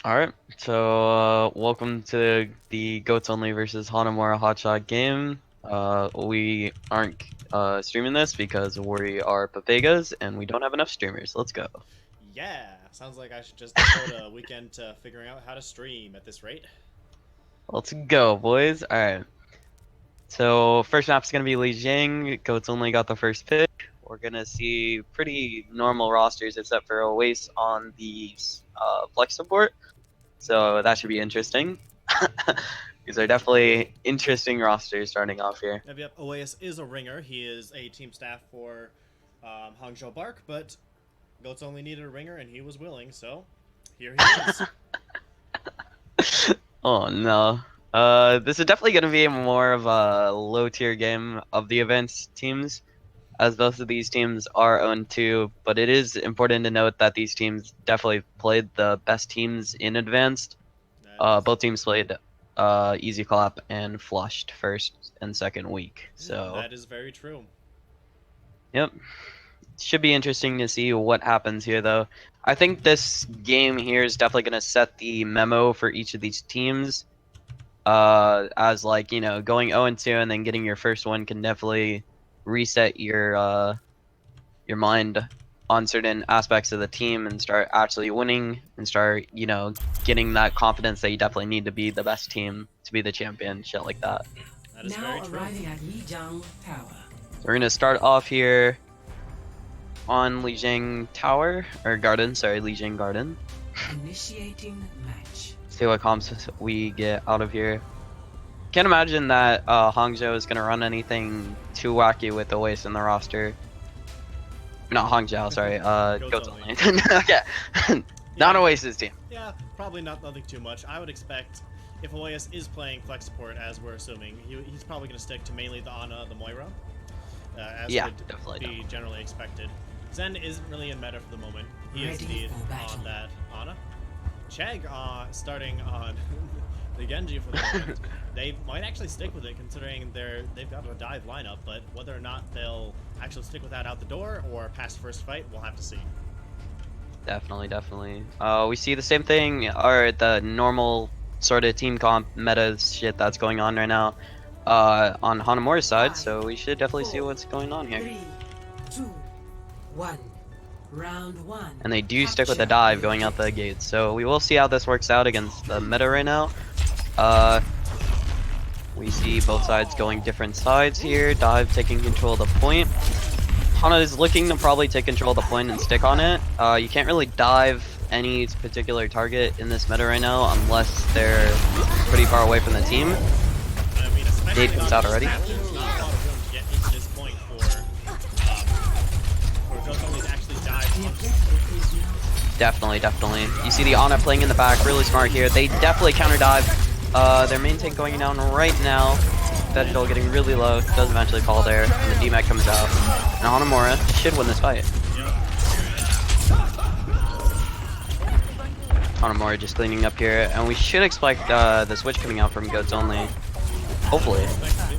Alright, so welcome to the Goats Only versus Hanamura Hotshot game. We aren't streaming this because we are Papegas and we don't have enough streamers. Let's go. Yeah, sounds like I should just devote a weekend to figuring out how to stream at this rate. Let's go, boys. Alright, so first map's gonna be Li Jing. Goats Only got the first pick. We're gonna see pretty normal rosters except for Oasis on the flex support, so that should be interesting. These are definitely interesting rosters starting off here. Yep, Oasis is a ringer. He is a team staff for Hangzhou Bark, but Goats only needed a ringer and he was willing, so here he is. Oh no. This is definitely going to be more of a low tier game of the events teams, as both of these teams are owned too. But it is important to note that these teams definitely played the best teams in advanced. Both teams played easy clap and flushed first and second week. So that is very true. yep. Should be interesting to see what happens here, though. I think this game here is definitely going to set the memo for each of these teams. As like, you know, going 0-2 and then getting your first one can definitely reset your mind on certain aspects of the team and start actually winning and start, you know, getting that confidence that you definitely need to be the best team to be the champion, shit like that. That is now very true. arriving at Lijiang Tower. So we're going to start off here on Lijiang Tower, or Garden, sorry, Lijiang Garden. Initiating match. See what comps we get out of here. Can't imagine that Hangzhou is going to run anything too wacky with the waste in the roster. Not Hangzhou, sorry, Goats Only. Okay, not Oasis team. Yeah, probably nothing too much. I would expect if Oasis is playing flex support, as we're assuming, he's probably going to stick to mainly the Ana, the Moira, as Yeah, would definitely. be generally expected. Zen isn't really in meta for the moment. He is Ready indeed for battle. on that Ana. Chegg starting on the Genji for the moment. They might actually stick with it considering they've got a dive lineup, but whether or not they'll actually stick with that out the door or pass first fight, we'll have to see. Definitely. We see the same thing, or the normal sort of team comp meta shit that's going on right now on Hanamura's side, so we should definitely see what's going on here. 3, 2, 1. Round 1. And they do stick with the dive going out the gate, so we will see how this works out against the meta right now. We see both sides going different sides here. Dive taking control of the point. Hana is looking to probably take control of the point and stick on it. You can't really dive any particular target in this meta right now unless they're pretty far away from the team. I mean, especially Gate comes out already. there's not a lot of room to get into this point for Ghost Only to actually dive. Definitely. You see the Ana playing in the back, really smart here. They definitely counter dive. Their main tank going down right now. Vegetal getting really low, does eventually fall there, and the DMAC comes out. And Hanamura should win this fight. Hanamura just cleaning up here, and we should expect the switch coming out from Goats Only. Hopefully.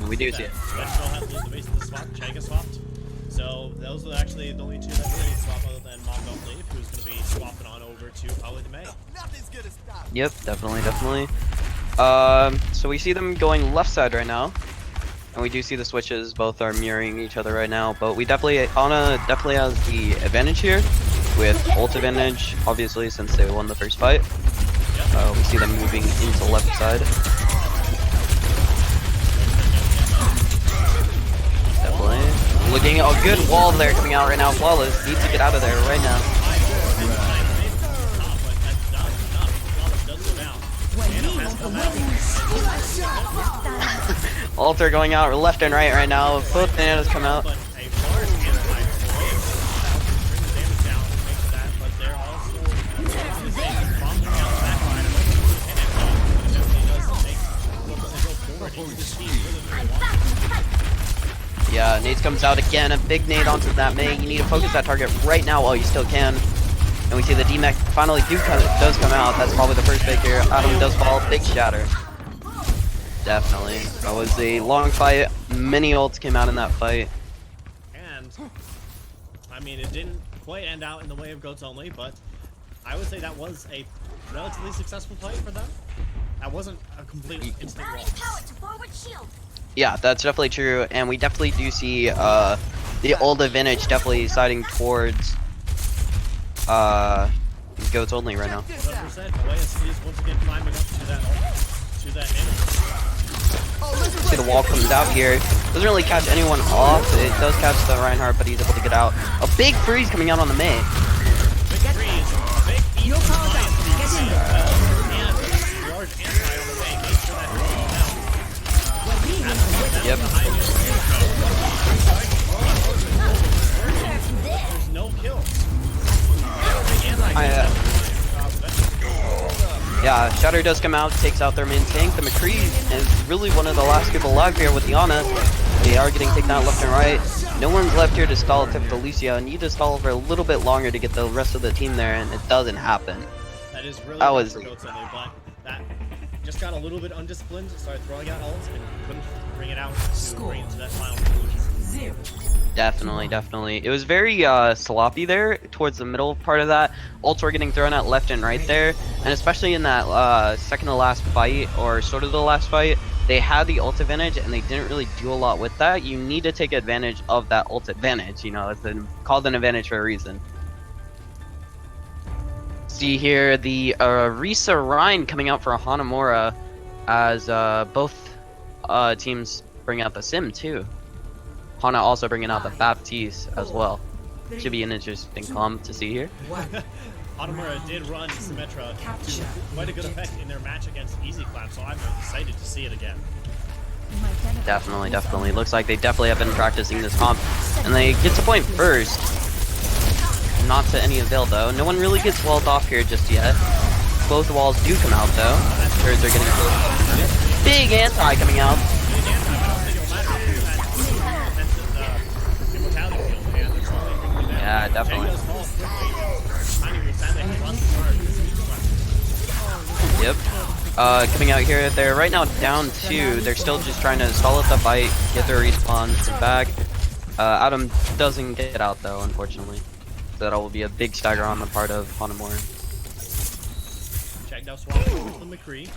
We do see it. Vegetal has the base of the swap, Chegg has swapped. So those are actually the only two that really need swap other than Mom Don't Leave, who's going to be swapping on over to probably the May. Yep, definitely. So we see them going left side right now, and we do see the switches. Both are mirroring each other right now, but Ana definitely has the advantage here with ult advantage, obviously, since they won the first fight. We see them moving into left side. Definitely looking at a good wall there coming out right now. Flawless needs to get out of there right now. Alter going out left and right now. Both bananas come out. Yeah, nades comes out again. A big nade onto that May. You need to focus that target right now while you still can. And we see the DMAC finally does come out. That's probably the first pick here. Adam does fall. Big shatter. Definitely. That was a long fight. Many ults came out in that fight. And, I mean, it didn't quite end out in the way of Goats Only, but I would say that was a relatively successful play for them. That wasn't a complete instant Adding loss. power to forward shield. Yeah, that's definitely true, and we definitely do see the old advantage definitely siding towards goats only right now. 100%. OASC is once again climbing up to that end. See the wall comes out here. Doesn't really catch anyone off. It does catch the Reinhardt, but he's able to get out. A big freeze coming out on the mid. Big freeze, big easy Alliance and large anti on the way. Make sure that Yep. there's no kills. Yeah, Shatter does come out, takes out their main tank. The McCree is really one of the last people alive here with the Ana. They are getting taken out left and right. No one's left here to stall except for Lucia. Need to stall for a little bit longer to get the rest of the team there, and it doesn't happen. That is really That good was- for Goats Only, but that just got a little bit undisciplined, started throwing out ults and couldn't bring it out to bring it to that final conclusion. 0. Definitely. It was very sloppy there towards the middle part of that. Ults were getting thrown out left and right there, and especially in that second to last fight, or sort of the last fight, they had the ult advantage and they didn't really do a lot with that. You need to take advantage of that ult advantage. You know, it's called an advantage for a reason. See here the Risa Ryan coming out for Hanamura as both teams bring out the Sim too. Hana also bringing out the Baptiste as well. Should be an interesting comp to see here. 1. Hanamura did run Symmetra Capture. to quite a good effect in their match against Easy Clap, so I'm excited to see it again. Definitely. Looks like they definitely have been practicing this comp. And they get to point first. Not to any avail though. No one really gets walled off here just yet. Both walls do come out though. Turrets are getting close. Big anti coming out. Yeah, definitely. Yep. Coming out here, they're right now down 2. They're still just trying to stall out the fight, get their respawns back. Adam doesn't get out though, unfortunately. So that will be a big stagger on the part of Hanamura. Check now swap over to the McCree.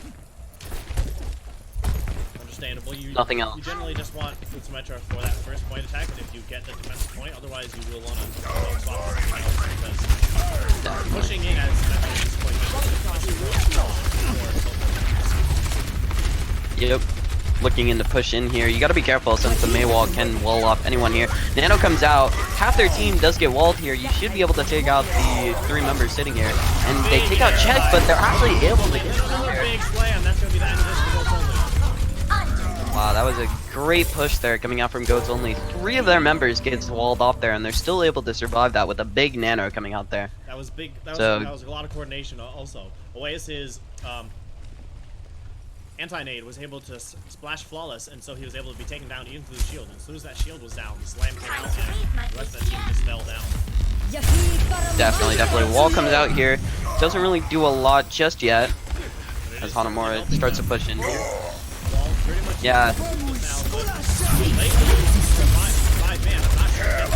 Understandable. Nothing else. You generally just want good Symmetra for that first point attack, and if you get the defensive point, otherwise you will want to swap to something else because pushing in as Symmetra is quite good. Yep. Looking in to push in here. You gotta be careful since the Mei wall can wall off anyone here. Nano comes out. Half their team does get walled here. You should be able to take out the 3 members sitting here. And they take out Check, but they're actually able to get Another big slam. That's going to be the end of this for Goats Only. Wow, that was a great push there coming out from Goats Only. 3 of their members gets walled off there, and they're still able to survive that with a big Nano coming out there. That was big. That was a lot of coordination also. Oasis' anti-nade was able to splash flawless, and so he was able to be taken down even through the shield. And as soon as that shield was down, the slam came out, and the rest of that team just fell down. Definitely. Wall comes out here. Doesn't really do a lot just yet. As Hanamura starts to push in here. Well, pretty much Yeah. now, but lately, five man, I'm not sure if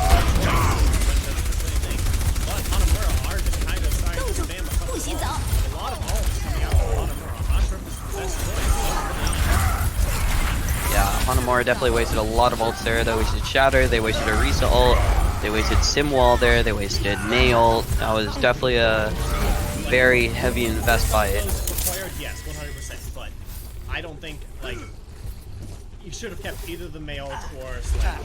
that's anything. But Hanamura are just kind of starting to spam a couple of ults. A lot of ults coming out from Hanamura. I'm not sure if this is the best choice. Yeah, Hanamura definitely wasted a lot of ults there. They wasted Shatter, they wasted a Risa ult, they wasted Sim Wall there, they wasted Mei ult. That was definitely a very heavy invest by it. Required, yes, 100%. But I don't think, like, you should have kept either the Mei ult or Slam.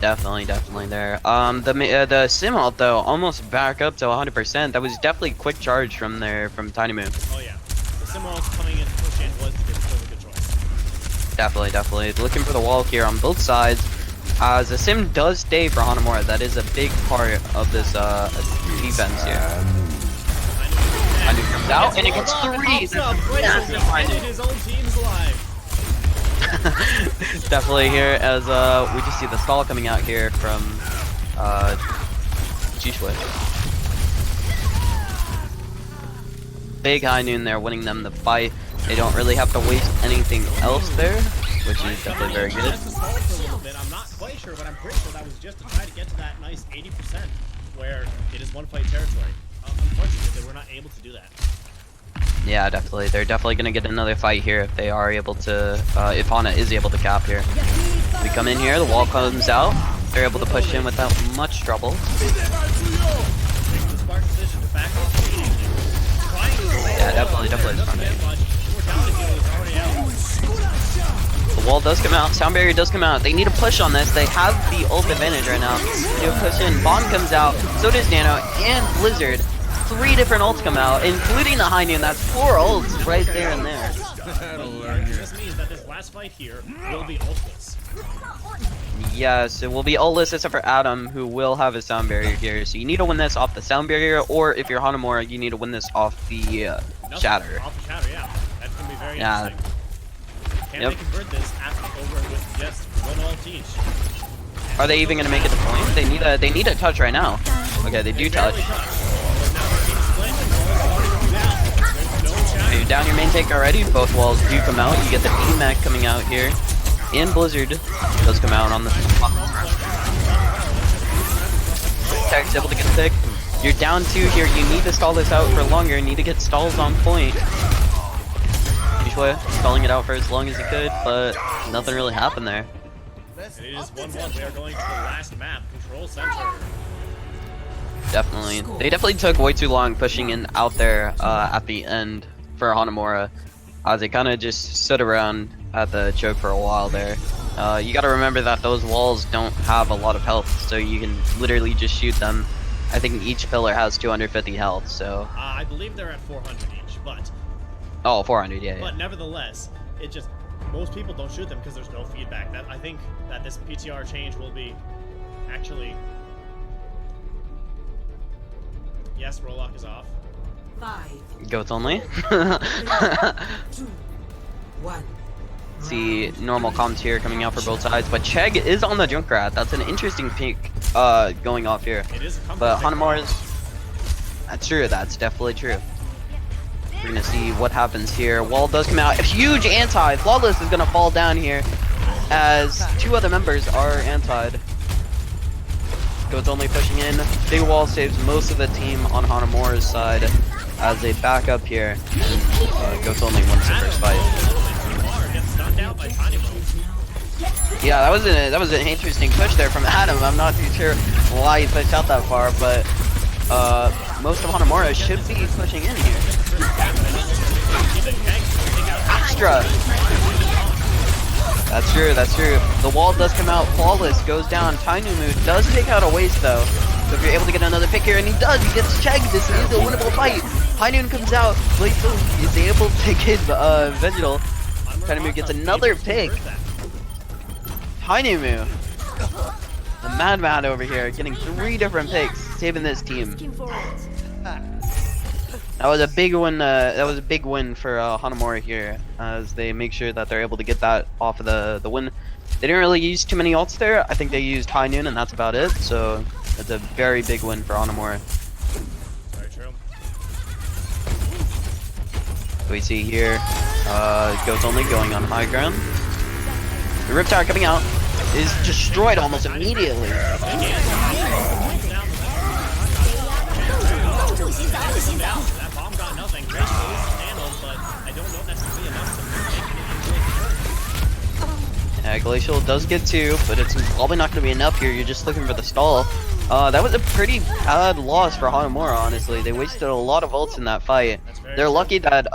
Definitely there. The Sim ult though, almost back up to 100%. That was definitely quick charge from Tiny Moon. Oh yeah, the Sim ult coming in to push in was a good choice. Definitely. Looking for the wall here on both sides. As the Sim does stay for Hanamura, that is a big part of this defense here. Hanyu comes out and it gets 3. His own team's alive. Definitely here as we just see the stall coming out here from G-Switch. Big High Noon there winning them the fight. They don't really have to waste anything else there, which is definitely very good. I'm not quite sure, but I'm pretty sure that was just to try to get to that nice 80% where it is one fight territory. unfortunately, they were not able to do that. Yeah, definitely. They're definitely gonna get another fight here if they are able to. If Hana is able to cap here. We come in here, the wall comes out. They're able to push in without much trouble. The smart decision to back off. Yeah, definitely. The wall does come out. Sound barrier does come out. They need a push on this. They have the ult advantage right now. They push in. Bomb comes out. So does Nano and Blizzard. 3 different ults come out, including the high noon. That's 4 ults right there and there. This means that this last fight here will be ultless. Yes, it will be ultless except for Adam, who will have a sound barrier here. So you need to win this off the sound barrier, or if you're Hanamura, you need to win this off the shatter. Off the shatter, yeah. That's gonna be very interesting. Can they convert this over with just 1 ult each? Are they even gonna make it to point? They need a touch right now. Okay, they do touch. You're down your main tank already. Both walls do come out. You get the D-Mac coming out here. And Blizzard does come out on the Tech's able to get the pick. You're down 2 here. You need to stall this out for longer. You need to get stalls on point. Usually stalling it out for as long as he could, but nothing really happened there. It is 1-1. We are going to the last map, Control Center. Definitely. They definitely took way too long pushing in out there at the end for Hanamura. They kind of just stood around at the choke for a while there. You gotta remember that those walls don't have a lot of health, so you can literally just shoot them. I think each pillar has 250 health, so... I believe they're at 400 each, but... Oh, 400, yeah. But nevertheless, it just... Most people don't shoot them because there's no feedback. I think that this PTR change will be actually... Yes, Rollock is off. 5, Goats only. 4, 3, 2, 1. See normal comms here coming out for both sides, but Chegg is on the Junkrat. That's an interesting pick going off here. It is a But Hanamura's... That's true, that's definitely true. We're gonna see what happens here. Wall does come out. A huge anti. Flawless is gonna fall down here as 2 other members are anti'd. Goats only pushing in. Big wall saves most of the team on Hanamura's side as they back up here. And Goats only wins the first fight. Yeah, that was an interesting push there from Adam. I'm not too sure why he pushed out that far, but most of Hanamura should be pushing in here. Extra! That's true, that's true. The wall does come out. Flawless goes down. Tainumu does take out a waste though. So if you're able to get another pick here, and he does, he gets checked. This is a winnable fight. Hainun comes out. Blazel is able to get Vegetal. Tainumu gets another pick. Hanamura, the madman over here, getting 3 different picks, saving this team. That was a big one. That was a big win for Hanamura here, as they make sure that they're able to get that off of the win. They didn't really use too many ults there. I think they used High Noon, and that's about it. So it's a very big win for Hanamura. Very true. We see here, Goats only going on high ground. The Rip Tower coming out is destroyed almost immediately. That bomb got nothing. Great handled, but I don't know if that's going to be enough to make it. Yeah, Glacial does get 2, but it's probably not going to be enough here. You're just looking for the stall. That was a pretty bad loss for Hanamura, honestly. They wasted a lot of ults in that fight. They're lucky that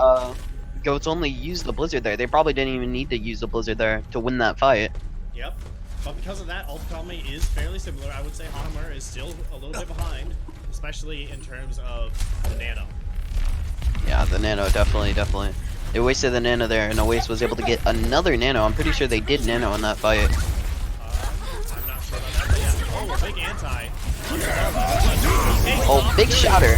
Goats only used the Blizzard there. They probably didn't even need to use the Blizzard there to win that fight. Yep. But because of that, ult economy is fairly similar. I would say Hanamura is still a little bit behind, especially in terms of the Nano. Yeah, the Nano, definitely. They wasted the Nano there, and Oasis was able to get another Nano. I'm pretty sure they did Nano in that fight. I'm not sure about that, but yeah. Oh, a big anti. Oh, big shatter.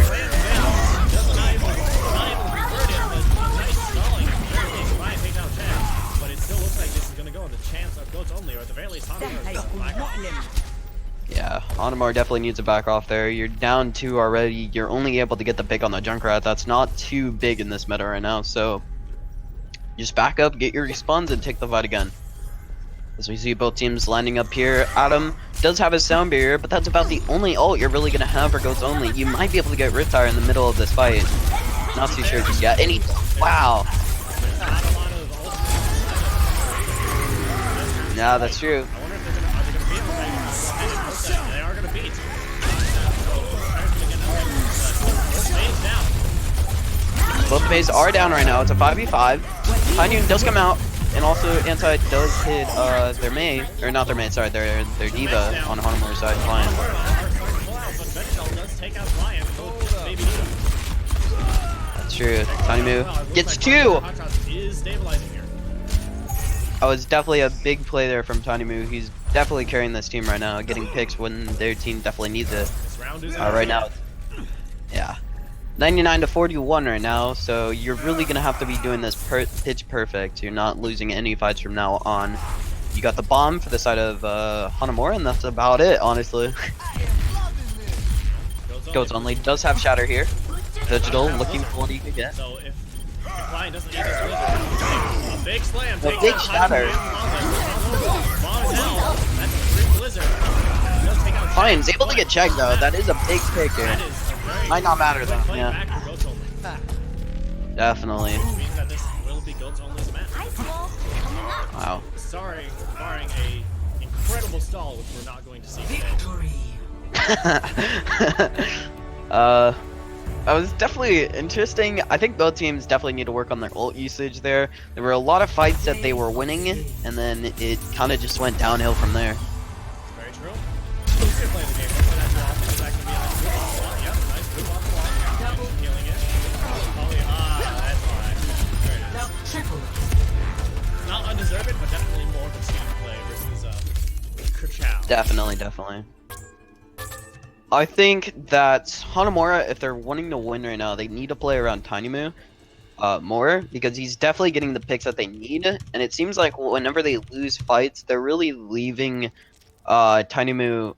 But it still looks like this is going to go on the chance of Goats only, or at the very least, Yeah, Hanamura definitely needs to back off there. You're down 2 already. You're only able to get the pick on the Junkrat. That's not too big in this meta right now, so just back up, get your respawns, and take the fight again. As we see both teams lining up here, Adam does have his sound barrier, but that's about the only ult you're really gonna have for Goats Only. You might be able to get Riptire in the middle of this fight. Not too sure just yet. And he, wow. There's not a lot of ultimates. Yeah, that's true. I wonder if they're gonna, are they gonna beat him? They are gonna beat. Both bays are down right now. It's a 5v5. Hanyu does come out, and also Anti does hit their Mei, or not their Mei, sorry, their Diva on Hanamura's side. Fine. That's true. Tiny move gets two. Oh, it's definitely a big play there from Tiny Moo. He's definitely carrying this team right now, getting picks when their team definitely needs it. Right now, yeah. 99 to 41 right now, so you're really gonna have to be doing this pitch perfect. You're not losing any fights from now on. You got the bomb for the side of Hanamura, and that's about it, honestly. Goats Only does have Shatter here. Digital looking for what he can get. So if Klein doesn't eat this wizard, a big slam. A big Shatter. Klein's able to get checked though. That is a big pick here. Might not matter though. Yeah. Definitely. Which means that this will be Goats Only's match. Wow. Sorry, barring a incredible stall, which we're not going to see today. That was definitely interesting. I think both teams definitely need to work on their ult usage there. There were a lot of fights that they were winning, and then it kind of just went downhill from there. Very true. Who's gonna play the game? Hopefully that's your offense is actually being on the wall. Yep, nice move off the wall. Healing it. That's fine. Very nice. Not undeserved, but definitely more of a team play versus Kerchow. Definitely. I think that Hanamura, if they're wanting to win right now, they need to play around Tiny Moo more, because he's definitely getting the picks that they need, and it seems like whenever they lose fights, they're really leaving Tiny Moo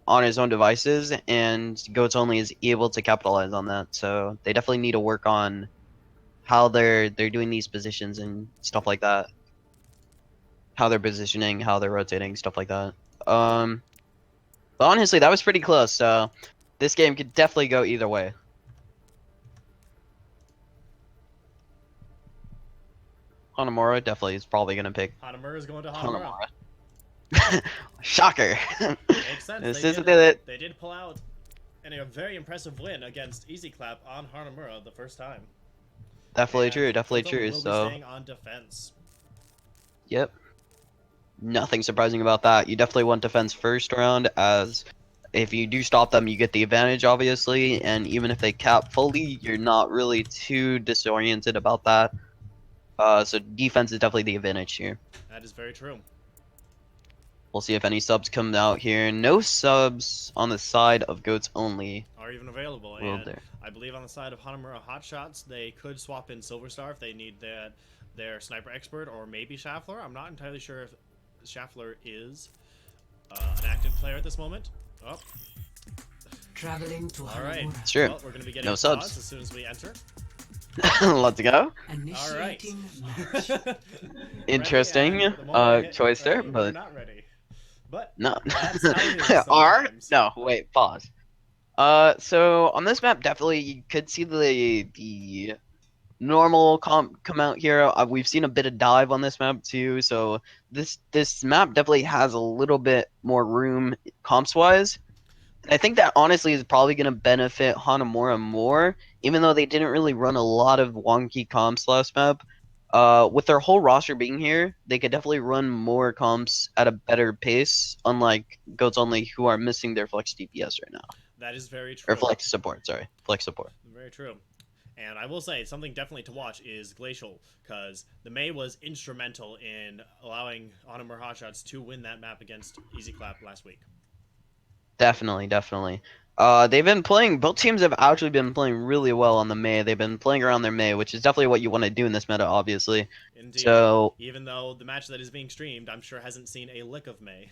on his own devices, and Goats Only is able to capitalize on that. So they definitely need to work on how they're doing these positions and stuff like that. How they're positioning, how they're rotating, stuff like that. But honestly, that was pretty close, so this game could definitely go either way. Hanamura definitely is probably going to pick Hanamura is going to Hanamura. Shocker. Makes sense. This isn't it. They did pull out a very impressive win against Easy Clap on Hanamura the first time. Definitely And true, definitely Goats true. Only will be So, staying on defense. yep. Nothing surprising about that. You definitely want defense first round, as if you do stop them, you get the advantage, obviously, and even if they cap fully, you're not really too disoriented about that. So defense is definitely the advantage here. That is very true. We'll see if any subs come out here. No subs on the side of Goats Only. Are even available. World And there. I believe on the side of Hanamura Hotshots, they could swap in Silver Star if they need their sniper expert, or maybe Schaffler. I'm not entirely sure if Schaffler is an active player at this moment. Oh. Traveling to All right. Hanamura. Sure. Well, we're going to be getting No pause subs. as soon as we enter. Let's go. Initiating match. Interesting Ready, and the moment we hit choice there, ready, we're but not ready. But no. that's how it is R? sometimes. No, wait, pause. So on this map, definitely you could see the normal comp come out here. We've seen a bit of dive on this map too, so this map definitely has a little bit more room comps wise. And I think that honestly is probably going to benefit Hanamura more, even though they didn't really run a lot of wonky comps last map. With their whole roster being here, they could definitely run more comps at a better pace, unlike Goats Only, who are missing their flex DPS right now. That is very true. Or flex support, sorry. Flex support. Very true. And I will say, something definitely to watch is Glacial, because the Mei was instrumental in allowing Hanamura Hotshots to win that map against Easy Clap last week. Definitely. They've been playing, both teams have actually been playing really well on the Mei. They've been playing around their Mei, which is definitely what you want to do in this meta, obviously. Indeed. So, Even though the match that is being streamed, I'm sure hasn't seen a lick of Mei.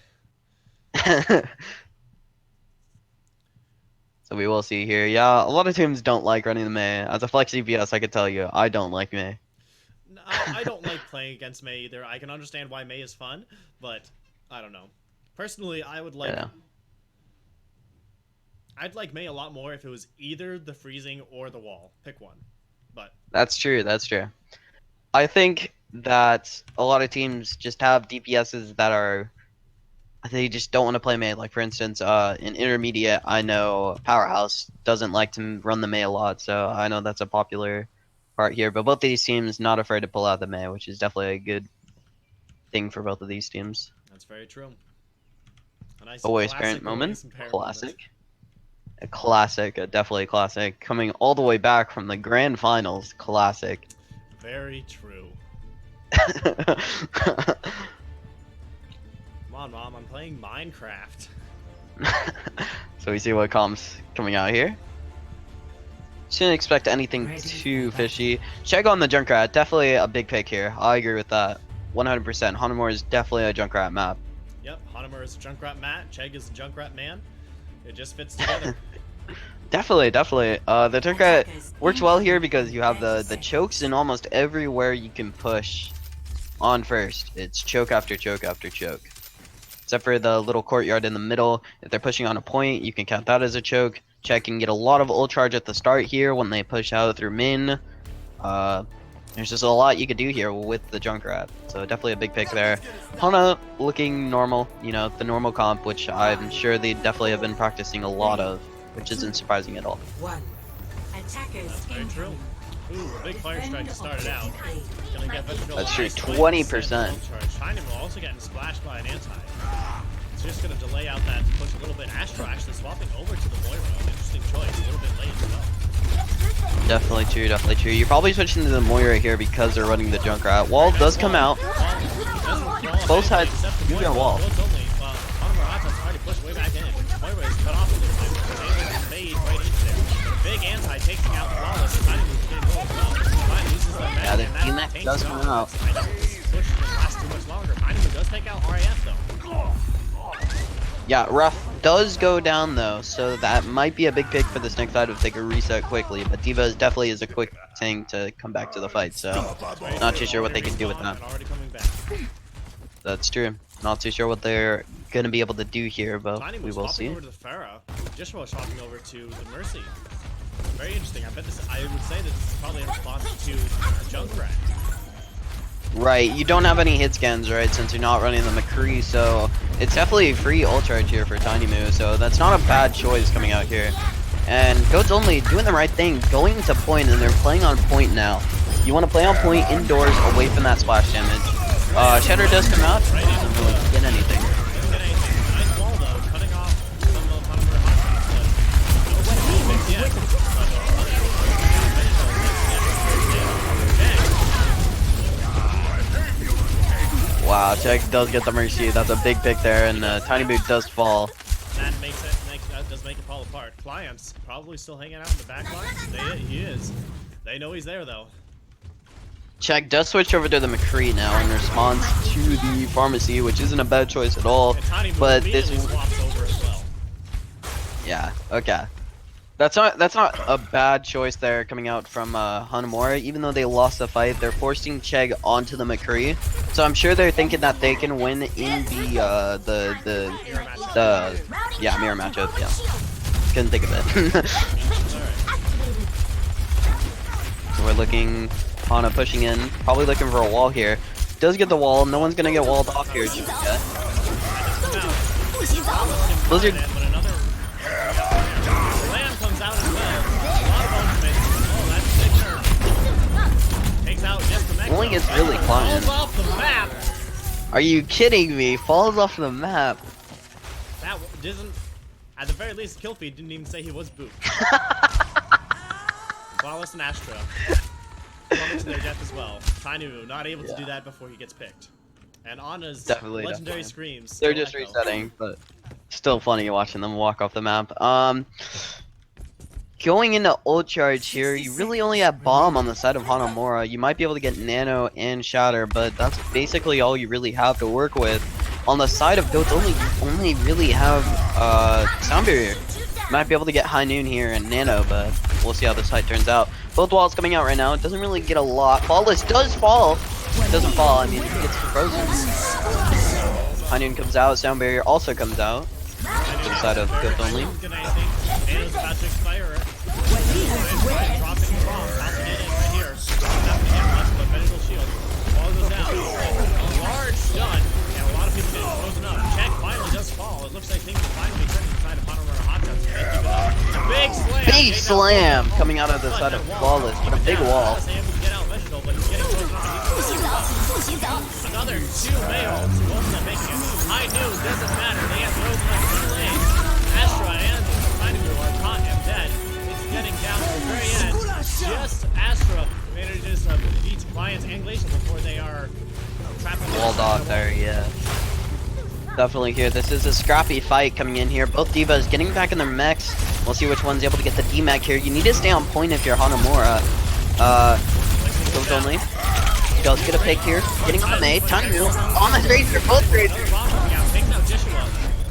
so we will see here. Yeah, a lot of teams don't like running the Mei. As a flex DPS, I could tell you, I don't like Mei. I don't like playing against Mei either. I can understand why Mei is fun, but I don't know. Personally, I would like. Yeah. I'd like Mei a lot more if it was either the freezing or the wall. Pick one. But That's true. That's true. I think that a lot of teams just have DPSs that are they just don't want to play Mei. Like for instance, in intermediate, I know Powerhouse doesn't like to run the Mei a lot, so I know that's a popular part here. But both these teams not afraid to pull out the Mei, which is definitely a good thing for both of these teams. that's very true. A nice Always classic parent moment, always parent classic. A classic, a definitely classic. Coming all the way back from the grand finals, classic. moment. Very true. Come on, Mom. I'm playing Minecraft. So we see what comes coming out here. Shouldn't expect anything Ready too for fishy. Check on the Junkrat, definitely a big pick here. I agree with that. 100%. Hanamura is definitely a Junkrat map. Yep, Hanamura is a Junkrat Matt. Chegg is a Junkrat Man. It just fits together. Definitely. The Junkrat works well here because you have the chokes in almost everywhere you can push on first. It's choke after choke after choke. Except for the little courtyard in the middle. If they're pushing on a point, you can count that as a choke. Check can get a lot of ult charge at the start here when they push out through min. There's just a lot you could do here with the Junkrat. So definitely a big pick there. Hana looking normal, you know, the normal comp, which I'm sure they definitely have been practicing a lot of, which isn't surprising at all. One. Attackers That's very true. incoming. Ooh, a big fire strike started out. Gonna get Vegetable That's true, Ice, 20%. Tiny will also getting splashed by an anti. It's just gonna delay out that push a little bit. Astro actually swapping over to the Moira. Interesting choice, a little bit late as well. Definitely true. You're probably switching to the Moira here because they're running the Junkrat. Wall does come out. Both sides do get a wall. Already pushed way back in. Moira is cut off a little bit. Able to fade right into there. Big anti taking out Flawless. Tiny was getting low as well. Tiny uses the Yeah, the and that DMX takes does it come out. Tiny push didn't last too much longer. Tiny does take out RAF though. Yeah, Ruff does go down though, so that might be a big pick for this next side if they could reset quickly. But Diva is definitely is a quick thing to come back to the fight, so not too sure what they can do with that. Already coming back. That's true. Not too sure what they're gonna be able to do here, but Tiny we was will swapping see. over to the Pharah. Joshua swapping over to the Mercy. Very interesting. I would say that this is probably in response to Junkrat. Right, you don't have any hit scans, right, since you're not running the McCree, so it's definitely a free ult charge here for Tiny Moo, so that's not a bad choice coming out here. And Goats Only doing the right thing, going to point, and they're playing on point now. You want to play on point indoors, away from that splash damage. Shatter does come out, doesn't really get anything. Doesn't get anything. Nice wall though, cutting off some of Hanamura Hotshots, but no one yet. Wow, Check does get the Mercy, that's a big pick there, and Tiny Moo does fall. That does make it fall apart. Clients probably still hanging out in the back line. He is. They know he's there though. Check does switch over to the McCree now in response to the Pharmacy, which isn't a bad choice at all. And Tiny Moo But this immediately swaps over as well. Yeah, okay. That's not a bad choice there coming out from Hanamura. Even though they lost the fight, they're forcing Chegg onto the McCree. So I'm sure they're thinking that they can win in the mirror matchup. Yeah, couldn't think of it. So we're looking Hana pushing in, probably looking for a wall here. Does get the wall. No one's gonna get walled off here just yet. Blizzard. Comes out as well. A lot of ultimate. Oh, that's big. Takes out just the next Only gets one. really climbing. Falls off the map. Are you kidding me? Falls off the map. That doesn't. At the very least, Killfeed didn't even say he was booped. Flawless and Astro. Coming to their death as well. Tiny Moo not able to do that before he gets picked. And Anna's legendary screams. They're just resetting, but still funny watching them walk off the map. Going into ult charge here, you really only have Bomb on the side of Hanamura. You might be able to get Nano and Shatter, but that's basically all you really have to work with. On the side of Goats only really have Sound Barrier. Might be able to get High Noon here and Nano, but we'll see how this fight turns out. Both walls coming out right now. It doesn't really get a lot. Flawless does fall. Doesn't fall. I mean, it gets frozen. Hanun comes out. Sound barrier also comes out. Inside of Ghost only. Nano's about to expire. Dropping the bomb. Tossing it in right here. Not gonna get much, but medical shield. Ball goes down. A large stun. And a lot of people getting frozen up. Check finally does fall. It looks like things are finally turning inside of Hanamura Hotshots. Big slam! Big slam coming out of the side of Flawless, but a big wall. Another 2 males. Both of them making it. High noon, doesn't matter. They have thrown like 2 lanes. Astra and Hanamura are caught and dead. It's getting down to the very end. Just Astra manages to beat Lions and Glacial before they are trapped. Walled off there, yeah. Definitely here. This is a scrappy fight coming in here. Both divas getting back in their mechs. We'll see which one's able to get the D-Mech here. You need to stay on point if you're Hanamura. Ghost only. Does get a pick here. Getting on the mate. Tiny move. On the Tracer. Both Tracers. Yeah, taking out Jishua.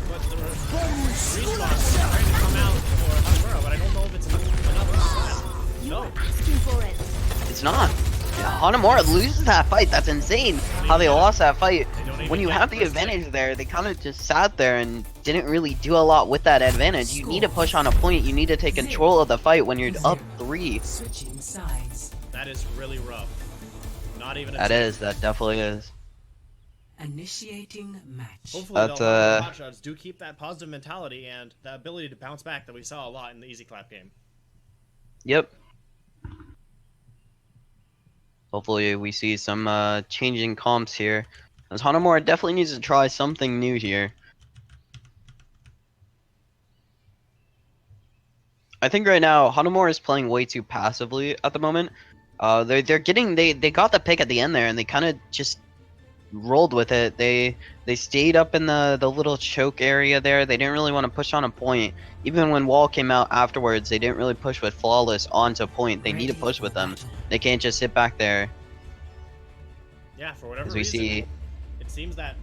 But the respawn is trying to come out for Hanamura, but I don't know if it's enough. No. It's not. Yeah, Hanamura loses that fight. That's insane how they lost that fight. When you have the advantage there, they kind of just sat there and didn't really do a lot with that advantage. You need to push on a point. You need to take control of the fight when you're up 3. Switching sides. That is really rough. Not even a That definitely is. Initiating match. Hopefully That's, the Hotshots do keep that positive mentality and the ability to bounce back that we saw a lot in the Easy Clap game. Yep. Hopefully we see some changing comps here. As Hanamura definitely needs to try something new here. I think right now Hanamura is playing way too passively at the moment. They got the pick at the end there and they kind of just rolled with it. They stayed up in the little choke area there. They didn't really want to push on a point. Even when Wall came out afterwards, they didn't really push with Flawless onto point. They need to push with them. They can't just sit back there. Yeah, for whatever As we reason, see, it seems that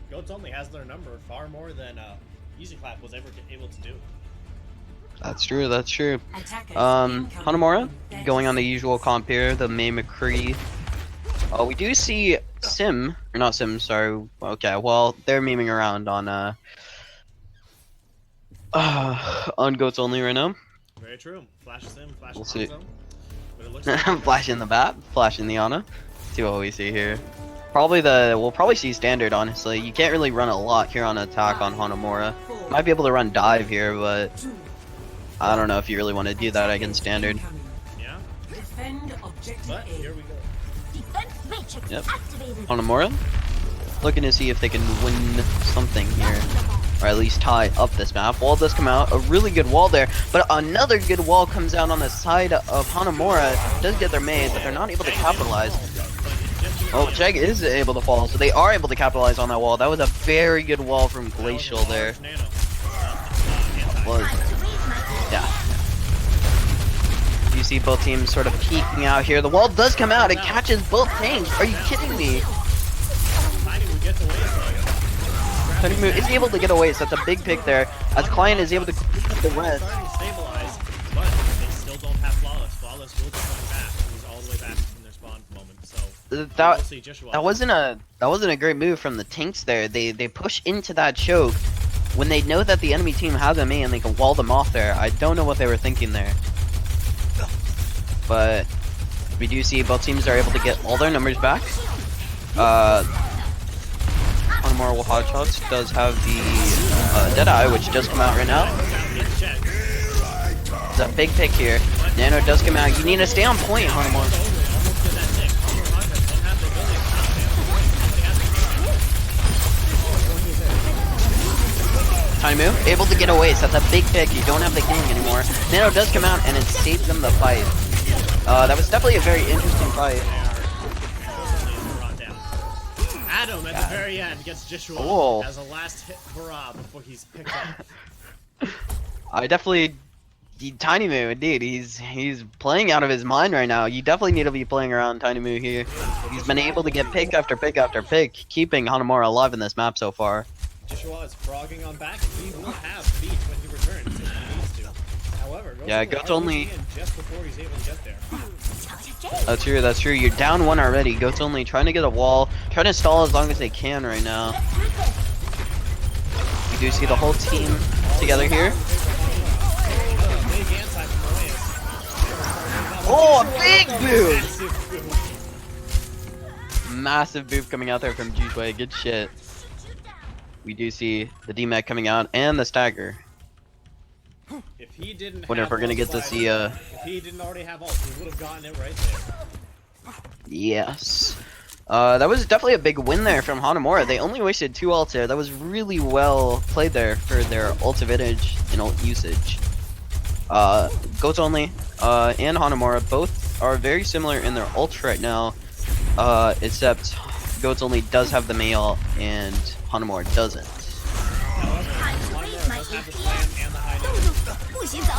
Goats Only has their number far more than Easy Clap was ever able to do. that's true. That's true. Attackers Hanamura incoming. going on the usual comp here, the May McCree. We do see Sim, or not Sim, sorry. Okay, well, they're memeing around on Goats Only right now. Very true. Flash Sim, Flash We'll see. Hanzo. But it looks like Flash in the bat, flash in the Ana. See what we see here. We'll probably see standard, honestly. You can't really run a lot here on attack on Hanamura. Might be able to run dive here, but I don't know if you really want to do that against standard. yeah. Defend objective But A. here we go. Defense matrix Yep. activated. Hanamura looking to see if they can win something here. Or at least tie up this map. Wall does come out. A really good wall there. But another good wall comes out on the side of Hanamura. Does get their maid, but they're not able to capitalize. Oh, Chegg is able to fall, so they are able to capitalize on that wall. That was a very good wall from Glacial there. Was. Yeah. You see both teams sort of peeking out here. The wall does come out. It catches both tanks. Are you kidding me? Hanamura is able to get away, so that's a big pick there. As Client is able to keep the rest. Stabilize, but they still don't have Flawless. Flawless will be coming back. He's all the way back from their spawn moment. So we'll see Joshua. That wasn't a great move from the tanks there. They push into that choke when they know that the enemy team has a main and they can wall them off there. I don't know what they were thinking there. But we do see both teams are able to get all their numbers back. Hanamura Hotshots does have the Deadeye, which does come out right now. It's a big pick here. Nano does come out. You need to stay on point, Hanamura. Tiny move, able to get away, so that's a big pick. You don't have the king anymore. Nano does come out and it saves them the fight. That was definitely a very interesting fight. Adam at the very end gets Joshua Cool. as a last hit hurrah before he's picked up. I definitely Tiny Moo, indeed. He's playing out of his mind right now. You definitely need to be playing around Tiny Moo here. He's been able to get pick after pick after pick, keeping Hanamura alive in this map so far. Joshua is frogging on back. He will have beat when he returns if he needs to. However, Yeah, Goat's only. in just before he's able to get there. That's true. That's true. You're down one already. Goat's only trying to get a wall, trying to stall as long as they can right now. You do see the whole team together here. Big anti from Oh, a big boom! Massive boom. Massive boop coming out there from Jushui. Good shit. We do see the D-Mac coming out and the stagger. If he didn't Wonder if have we're gonna ult get to slide- see If he didn't already have ult, he would have gotten it right there. Yes. That was definitely a big win there from Hanamura. They only wasted 2 ults there. That was really well played there for their ult advantage and ult usage. Goats only and Hanamura both are very similar in their ults right now, except Goats only does have the Mei ult and Hanamura doesn't.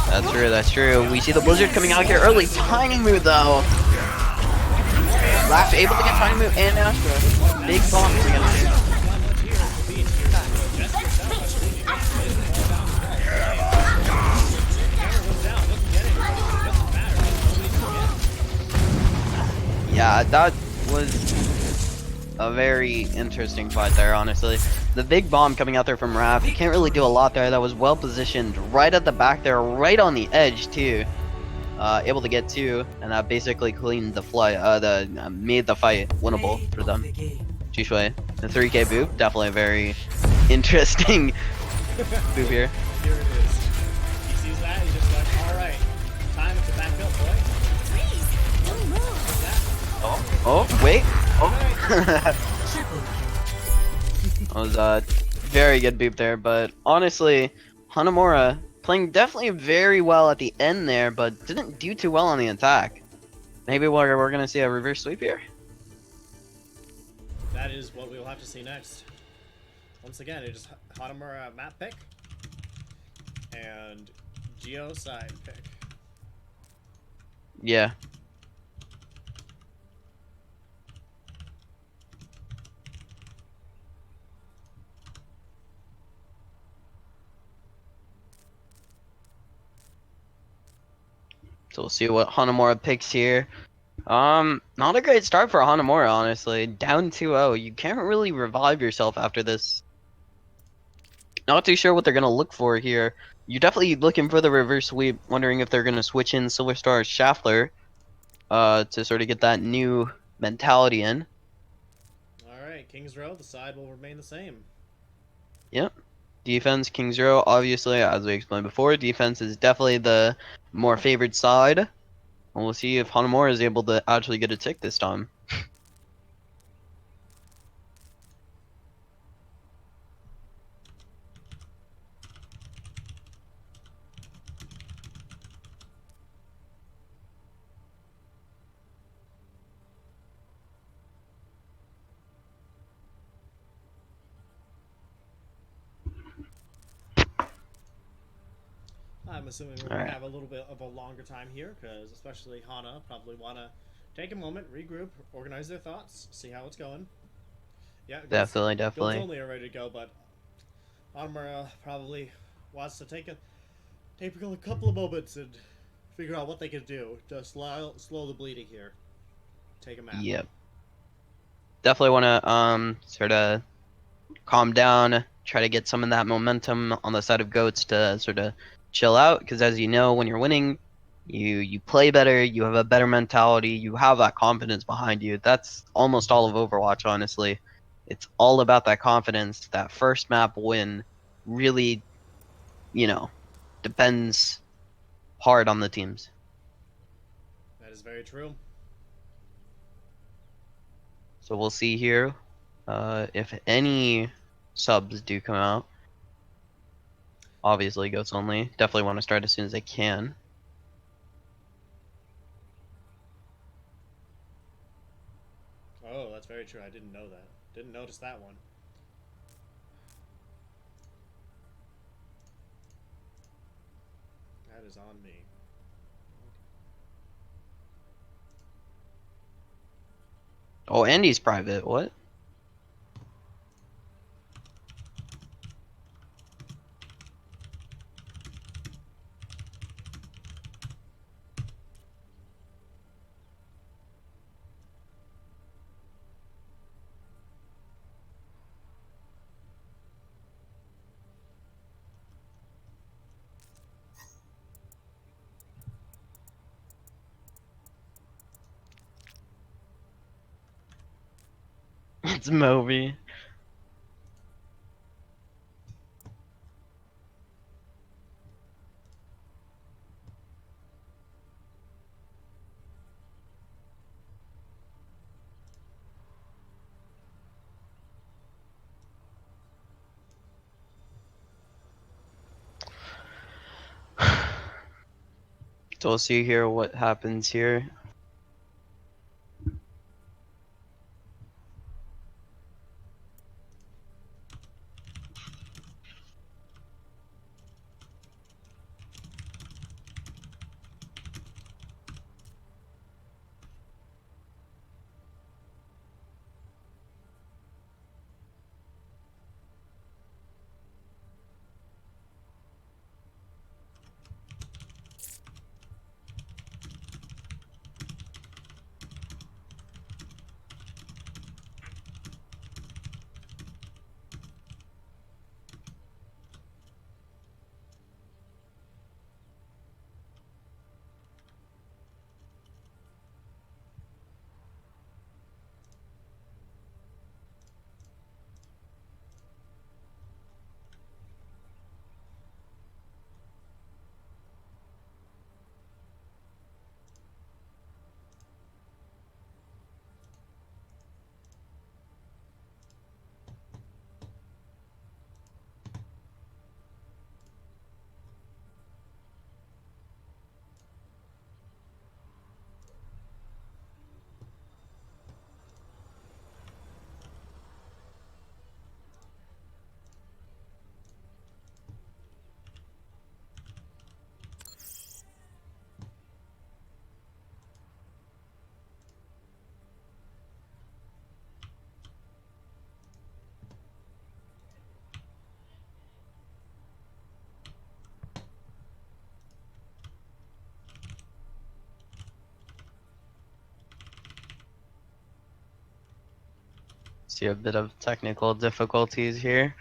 That's true, that's true. We see the Blizzard coming out here early. Tiny move though. Lash able to get tiny move and Astra. Big bomb coming out here. Yeah, that was a very interesting fight there, honestly. The big bomb coming out there from Raph, you can't really do a lot there. That was well positioned right at the back there, right on the edge too. Able to get 2, and that basically cleaned the made the fight winnable for them. Jushui, the 3k boop, definitely a very interesting boop here. Here it is. He sees that, he's just like, alright, time to back up, boy. Oh, wait. Oh. That was a very good boop there, but honestly, Hanamura playing definitely very well at the end there, but didn't do too well on the attack. Maybe we're gonna see a reverse sweep here. That is what we'll have to see next. Once again, it is Hanamura map pick and Geo side pick. Yeah. So we'll see what Hanamura picks here. Not a great start for Hanamura, honestly. Down 2-0. You can't really revive yourself after this. Not too sure what they're gonna look for here. You're definitely looking for the reverse sweep, wondering if they're gonna switch in Silver Star Schaffler, to sort of get that new mentality in. Alright, King's Row, the side will remain the same. Yep. Defense, King's Row, obviously, as we explained before, defense is definitely the more favored side. And we'll see if Hanamura is able to actually get a tick this time. I'm assuming we're going to have a little bit of a longer time here, because especially Hana probably want to take a moment, regroup, organize their thoughts, see how it's going. Yeah, Definitely. Goats only are ready to go, but Hanamura probably wants to take a couple of moments and figure out what they can do to slow the bleeding here. Take a map. Yep. Definitely want to sort of calm down, try to get some of that momentum on the side of Goats to sort of chill out, because as you know, when you're winning, you play better, you have a better mentality, you have that confidence behind you. That's almost all of Overwatch, honestly. It's all about that confidence. That first map win really, depends hard on the teams. That is very true. So we'll see here if any subs do come out. Obviously, Goats only. Definitely want to start as soon as they can. Oh, that's very true. I didn't know that. Didn't notice that one. That is on me. Oh, Andy's private. What? It's Moby. So we'll see here what happens here. See a bit of technical difficulties here.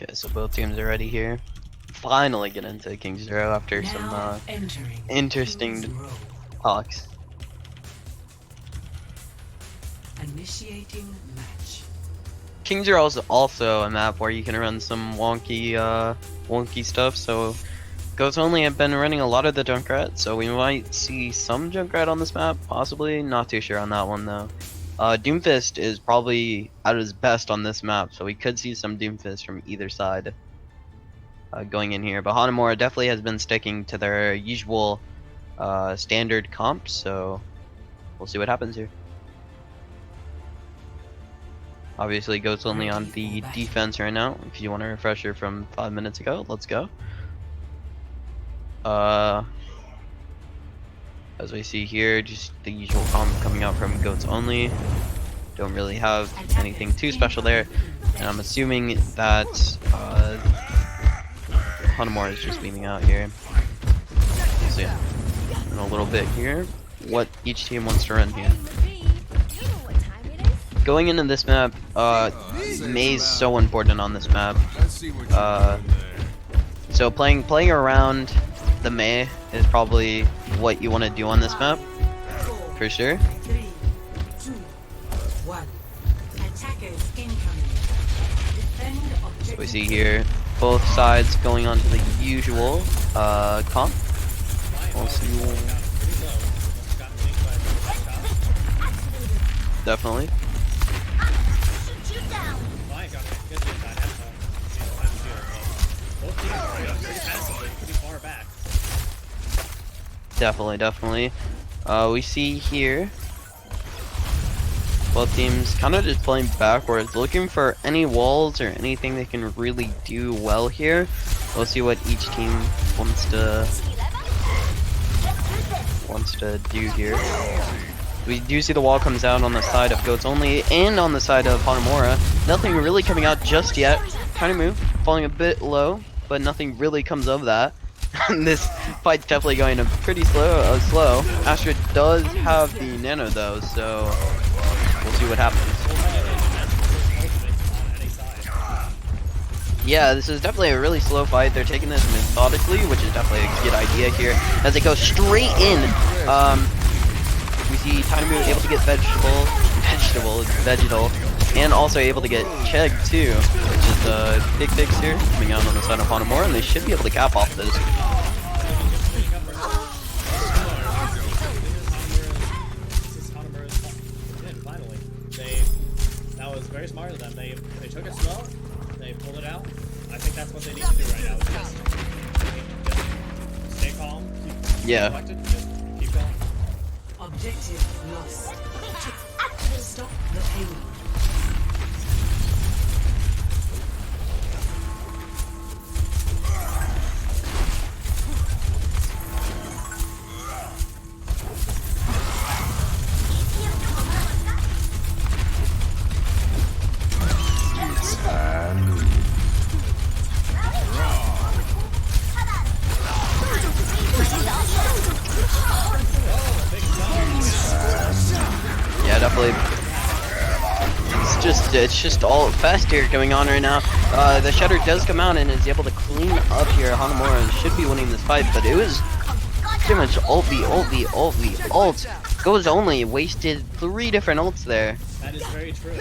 Okay, so both teams are ready here. Finally get into King Zero after some Now entering interesting King's Row. talks. Initiating match. King Zero is also a map where you can run some wonky stuff. So Goats Only have been running a lot of the Junkrat, so we might see some Junkrat on this map, possibly. Not too sure on that one though. Doomfist is probably at his best on this map, so we could see some Doomfist from either side going in here. But Hanamura definitely has been sticking to their usual standard comps, so we'll see what happens here. Obviously, Goats Only on the defense right now. If you want a refresher from 5 minutes ago, let's go. As we see here, just the usual comp coming out from Goats Only. Don't really have anything too special there. And I'm assuming that Hanamura is just beaming out here. So yeah, in a little bit here, what each team wants to run here. Going into this map, Mei's so important on this map. So playing around the Mei is probably what you want to do on this map, for sure. 3, 2, 1. Attackers incoming. Defend So we objective. see here, Both sides going on to the usual comp. We'll see. Definitely. Shoot you down. Pretty far back. Definitely. We see here both teams kind of just playing backwards, looking for any walls or anything they can really do well here. We'll see what each team wants to do here. We do see the wall comes out on the side of Goats Only and on the side of Hanamura. Nothing really coming out just yet. Tiny move, falling a bit low, but nothing really comes of that. This fight's definitely going to pretty slow. Astra does have the nano though, so we'll see what happens. Yeah, this is definitely a really slow fight. They're taking this methodically, which is definitely a good idea here. As they go straight in, we see Hanamura able to get vegetal, and also able to get Chegg too, which is a big fix here, coming out on the side of Hanamura, and they should be able to cap off this. That was very smart of them. They took it slow, they pulled it out. I think that's what they need to do right now. Is just stay calm, keep collected, just keep going. Objective lost. Stop the pain. Yeah, definitely. It's just all fast here going on right now. The Shudder does come out and is able to clean up here. Hanamura should be winning this fight, but it was pretty much ult. Goes Only wasted 3 different ults there. That is very true.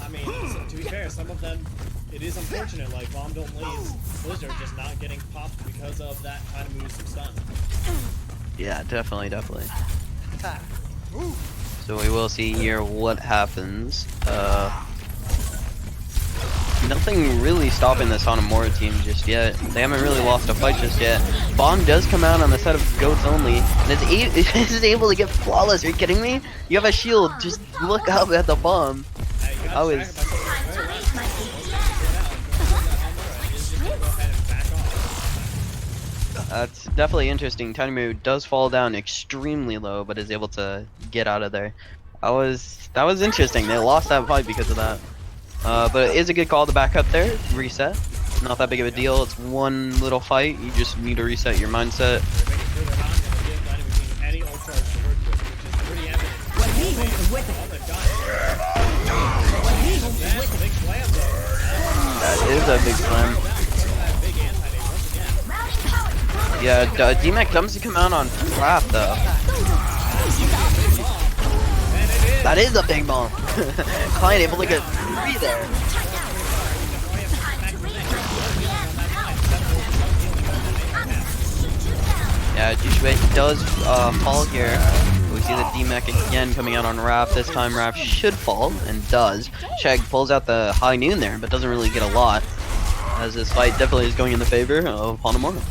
I mean, to be fair, some of them, it is unfortunate, like Bomb Don't Leave, Blizzard just not getting popped because of that kind of move some stun. Yeah, definitely. So we will see here what happens. Nothing really stopping this Hanamura team just yet. They haven't really lost a fight just yet. Bomb does come out on the side of Goats Only, and is able to get flawless. Are you kidding me? You have a shield. Just look up at the bomb. I was. That's definitely interesting. Hanamura does fall down extremely low, but is able to get out of there. That was interesting. They lost that fight because of that. But it is a good call to back up there. Reset. Not that big of a deal. It's one little fight. You just need to reset your mindset. That is a big slam. Yeah, DMAC does come out on Flap though. That is a big bomb. Client able to get 3 there. Yeah, Jushui does fall here. We see the DMAC again coming out on Raph. This time Raph should fall, and does. Chegg pulls out the high noon there, but doesn't really get a lot. As this fight definitely is going in the favor of Hanamura.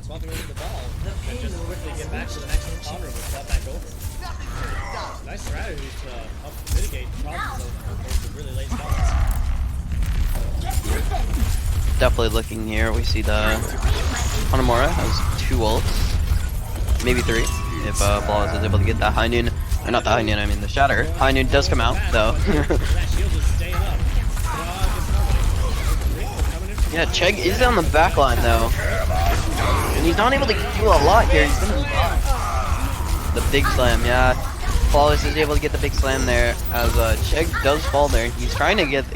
Swapping over the ball and just quickly get back to the next corner and swap back over. Nice strategy to help mitigate problems of the really late spawns. Definitely looking here, we see the Hanamura has 2 ults, maybe 3, if Flawless is able to get that high noon, or not the high noon, I mean the Shatter. High noon does come out though. Yeah, Chegg is on the back line though. And he's not able to do a lot here. He's gonna the big slam, yeah. Flawless is able to get the big slam there as Chegg does fall there. He tried to get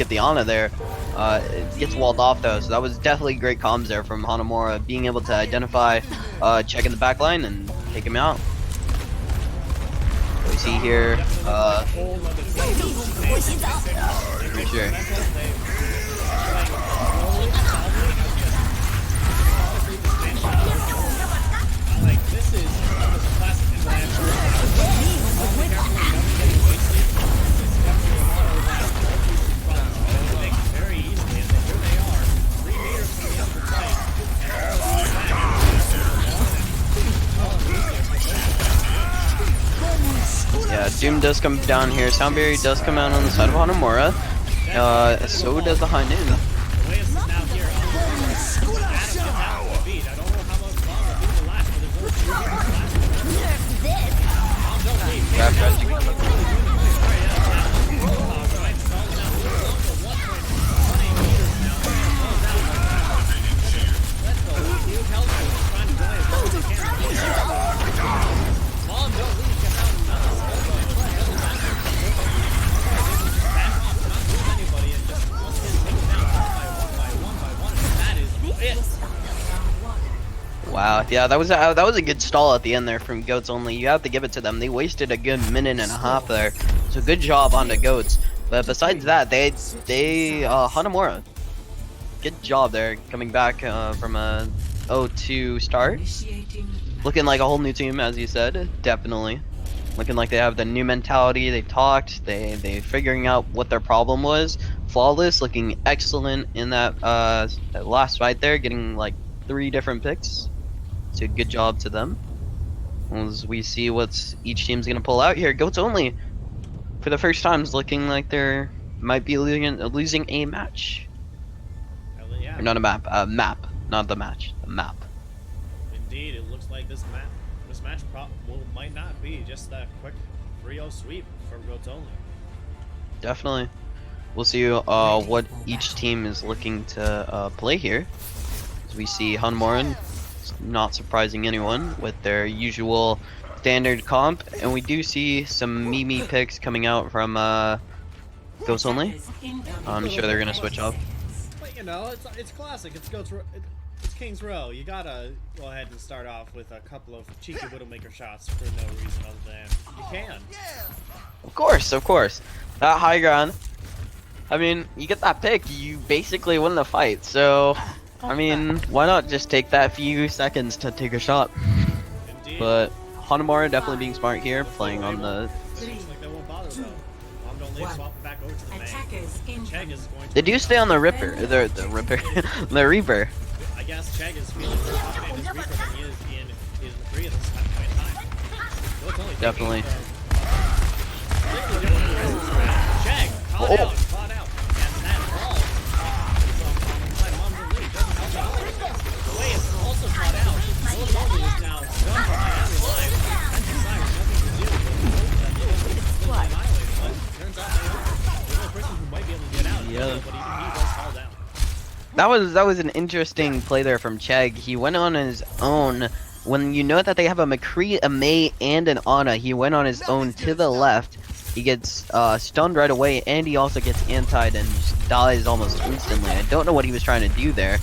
the Ana there. It gets walled off though, so that was definitely great comms there from Hanamura, being able to identify Chegg in the back line and take him out. We see here, Whole other team. for sure. Like, this is a classic interaction. Be careful, nothing getting wasted. It's definitely a lot of that. They make it very easily, and here they are, 3 meters from the end of the fight, and all of these Yeah, Doom does come down here. Soundberry does come out on the side of Hanamura. So does the High Noon. the way it's now here, Adam gets out of the beat. I don't know how much longer he will last, but there's only 2 minutes left. Don't leave. Grab Fred. Wow, yeah, that was a good stall at the end there from Goats Only. You have to give it to them. They wasted a good minute and a half there. So good job on the Goats. But besides that, they Hanamura, good job there coming back from a 0-2 start. Looking like a whole new team, as you said, definitely. Looking like they have the new mentality. They talked. They figuring out what their problem was. Flawless, looking excellent in that last fight there, getting like 3 different picks. So good job to them. As we see what each team's gonna pull out here. Goats Only, for the first time, is looking like they're might be losing a match. Yeah. Or not a map, map, not the match, the map. Indeed, it looks like this match might not be just a quick 3-0 sweep for Goats Only. Definitely. We'll see what each team is looking to play here. As we see Hanamura, not surprising anyone with their usual standard comp, and we do see some Mimi picks coming out from Goats Only. I'm sure they're gonna switch up. But you know, it's classic. It's King's Row. You gotta go ahead and start off with a couple of cheeky Widowmaker shots for no reason other than you can. Of course. That high ground. I mean, you get that pick, you basically win the fight. So, I mean, why not just take that few seconds to take a shot? Indeed. But Hanamura definitely being smart here, playing on the. Seems like they won't bother though. Mom don't leave, swap it back over to the main. Chegg is going to. They do stay on the Ripper, the Ripper, the Reaper. I guess Chegg is feeling more confident in his Reaper than he is in the 3 at this point in time. So it's only Definitely. Chegg, caught out. And that ball from Mom don't leave doesn't help at all. The way it's also caught out, Goats Only is now done behind every line. And Desire has nothing to do with that. Still annihilated, but turns out they are. The only person who might be able to get out is Milo, but even he does fall down. That was an interesting play there from Chegg. He went on his own. When you know that they have a McCree, a May, and an Ana, he went on his own to the left. He gets stunned right away, and he also gets antied and just dies almost instantly. I don't know what he was trying to do there.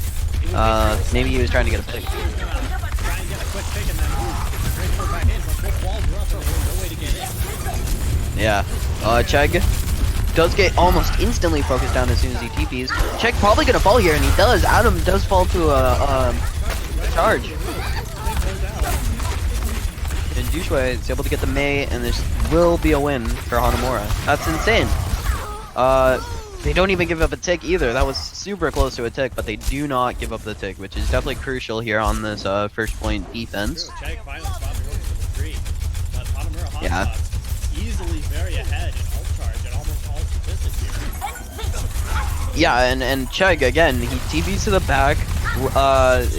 Maybe he was trying to get a pick. Try and get a quick pick and then bring her back in, but both walls were up and there was no way to get in. Yeah. Chegg does get almost instantly focused down as soon as he TPs. Chegg probably gonna fall here, and he does. Adam does fall to a charge. And Doucheway is able to get the May, and this will be a win for Hanamura. That's insane. They don't even give up a tick either. That was super close to a tick, but they do not give up the tick, which is definitely crucial here on this first point defense. Chegg finally swapping over to the 3, but Hanamura Yeah. easily very ahead in ult charge and almost all statistics here. Yeah, and Chegg, again, he TPs to the back.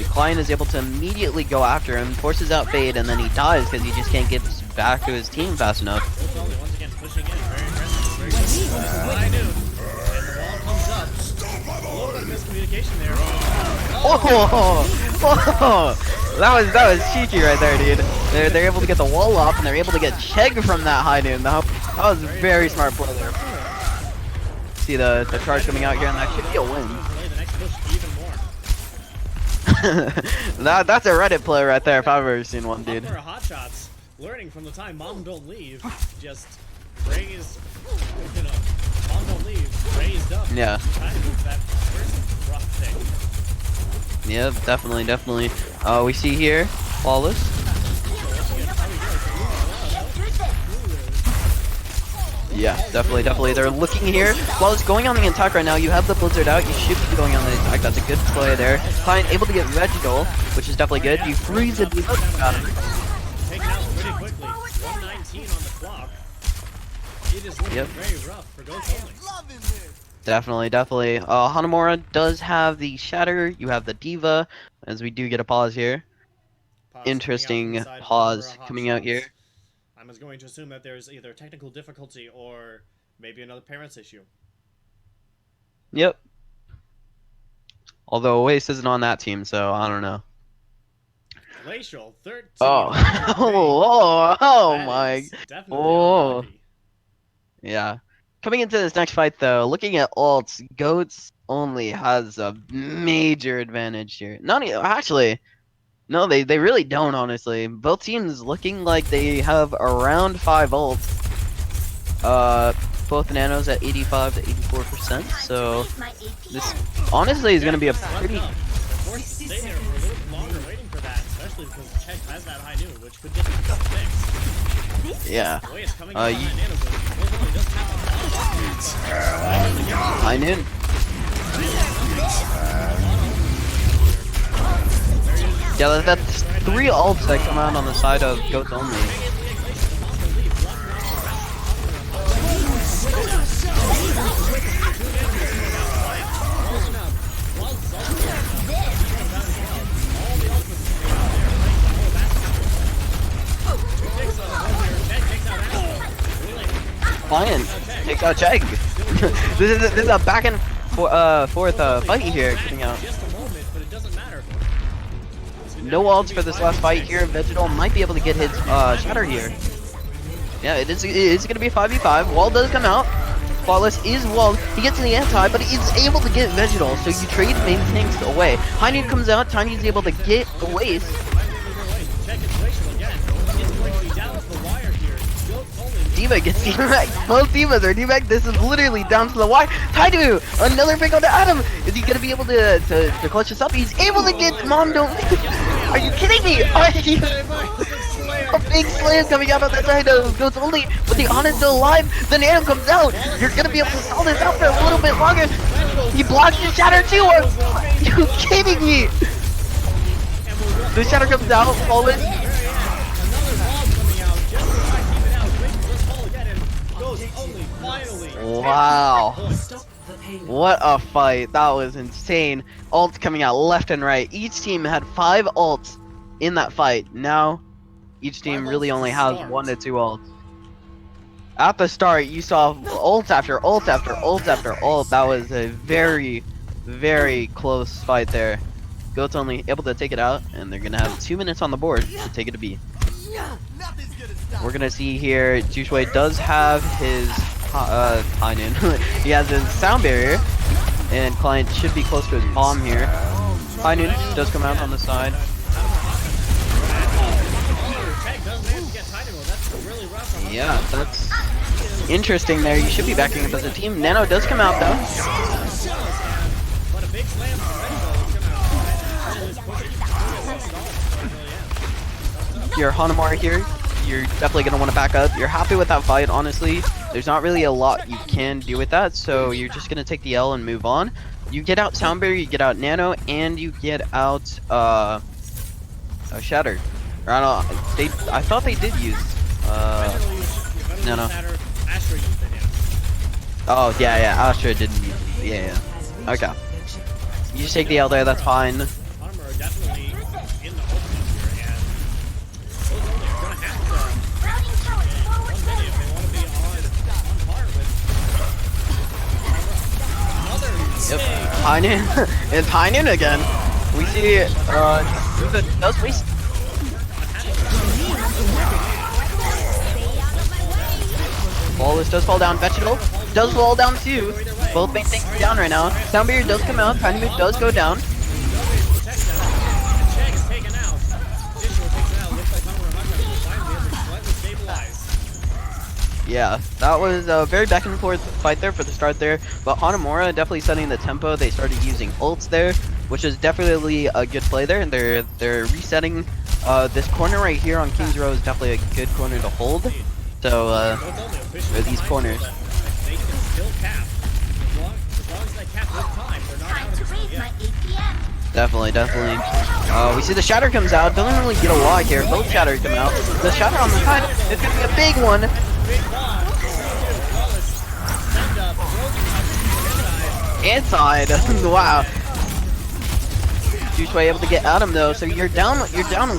Klein is able to immediately go after him, forces out Fade, and then he dies because he just can't get back to his team fast enough. Goats Only once again pushing in, very aggressive, very good. High noon, and the wall comes up. A little bit of miscommunication there. Oh, that was cheeky right there, dude. They're able to get the wall off, and they're able to get Chegg from that high noon. That was a very smart play there. See the charge coming out here, and that should be a win. The next push even more. That's a Reddit play right there if I've ever seen one, dude. For Hotshots, learning from the time Mom Don't Leave, just raised, you know, Mom Don't Leave, raised up. Yeah. Kind of that first rough thing. Yeah, definitely. We see here, Flawless. Yeah, definitely. They're looking here. Flawless going on the attack right now. You have the Blizzard out. You should be going on the attack. That's a good play there. Fine, able to get Reginald, which is definitely good. You freeze it. Taken out pretty quickly. 119 on the clock. It is looking very rough for Ghost Only. Definitely. Hanamura does have the Shatter. You have the Diva, as we do get a pause here. Interesting pause coming out here. I was going to assume that there's either technical difficulty or maybe another parent's issue. Yep. Although Oasis isn't on that team, so I don't know. Glacial 13. Oh, That my. is definitely Oh. unlucky. Yeah. Coming into this next fight, though, looking at ults, Goats only has a major advantage here. Actually, no, they really don't, honestly. Both teams looking like they have around 5 ults. Both nanos at 85 to 84%, so this honestly is going to be a pretty... They're forced to stay there for a little bit longer waiting for that, especially because Check has that high noon, which could just be fixed. Yeah. Boy, it's coming on that nano, but Ghost Only does have a High noon. Yeah, that's 3 ults that come out on the side of Goats only. Lion takes out Jag. This is a back and forth fight here coming out. No ults for this last fight here. Vegetal might be able to get his shatter here. Yeah, it is going to be a 5v5. Wall does come out. Flawless is walled. He gets in the anti, but he's able to get Vegetal, so you trade main tanks away. Tiny comes out. Tiny's able to get the waste. Diva gets D-Mac. Both Divas are D-Mac. This is literally down to the wire. Taidu, another pick on the Adam. Is he gonna be able to clutch this up? He's able to get Mom Don't. Are you kidding me? A big slam coming out of the side of Goats only, but the Honor is still alive. The Nano comes out. You're gonna be able to solve this out for a little bit longer. He blocks the Shatter too. Are you kidding me? The Shatter comes out. Fallen. Wow. What a fight. That was insane. Ults coming out left and right. Each team had 5 ults in that fight. Now, each team really only has 1 to 2 ults. At the start, you saw ult after ult after ult after ult. That was a very, very close fight there. Goats only able to take it out, and they're going to have 2 minutes on the board to take it a B. We're going to see here, Juiceway does have his Tynan. He has his sound barrier, and Client should be close to his bomb here. Tynan does come out on the side. Yeah, that's interesting there. You should be backing up as a team. Nano does come out though. Your Hanamura here, you're definitely going to want to back up. You're happy with that fight, honestly. There's not really a lot you can do with that, so you're just going to take the L and move on. You get out Sound Barrier, you get out Nano, and you get out Shatter. Or I don't know, I thought they did use Nano. Oh, yeah, Astra didn't use it. Yeah. Okay. You just take the L there, that's fine. Yep, Tynan, and Tynan again. We see, does waste. Flawless does fall down. Vegetable does fall down too. Both main things are down right now. Sound Barrier does come out. Tynan does go down. Yeah, that was a very back and forth fight there for the start there, but Hanamura definitely setting the tempo. They started using ults there, which is definitely a good play there, and they're resetting this corner right here on King's Row is definitely a good corner to hold. So for these corners. They can still cap. As long as they cap with time, they're not Time out to of raise this my yet. APM. Definitely. We see the shatter comes out. Doesn't really get a lot here. Both shatters come out. The shatter on the side is gonna be a big one. Big bomb. Send up. Inside. Wow. Juiceway able to get Adam though, so you're down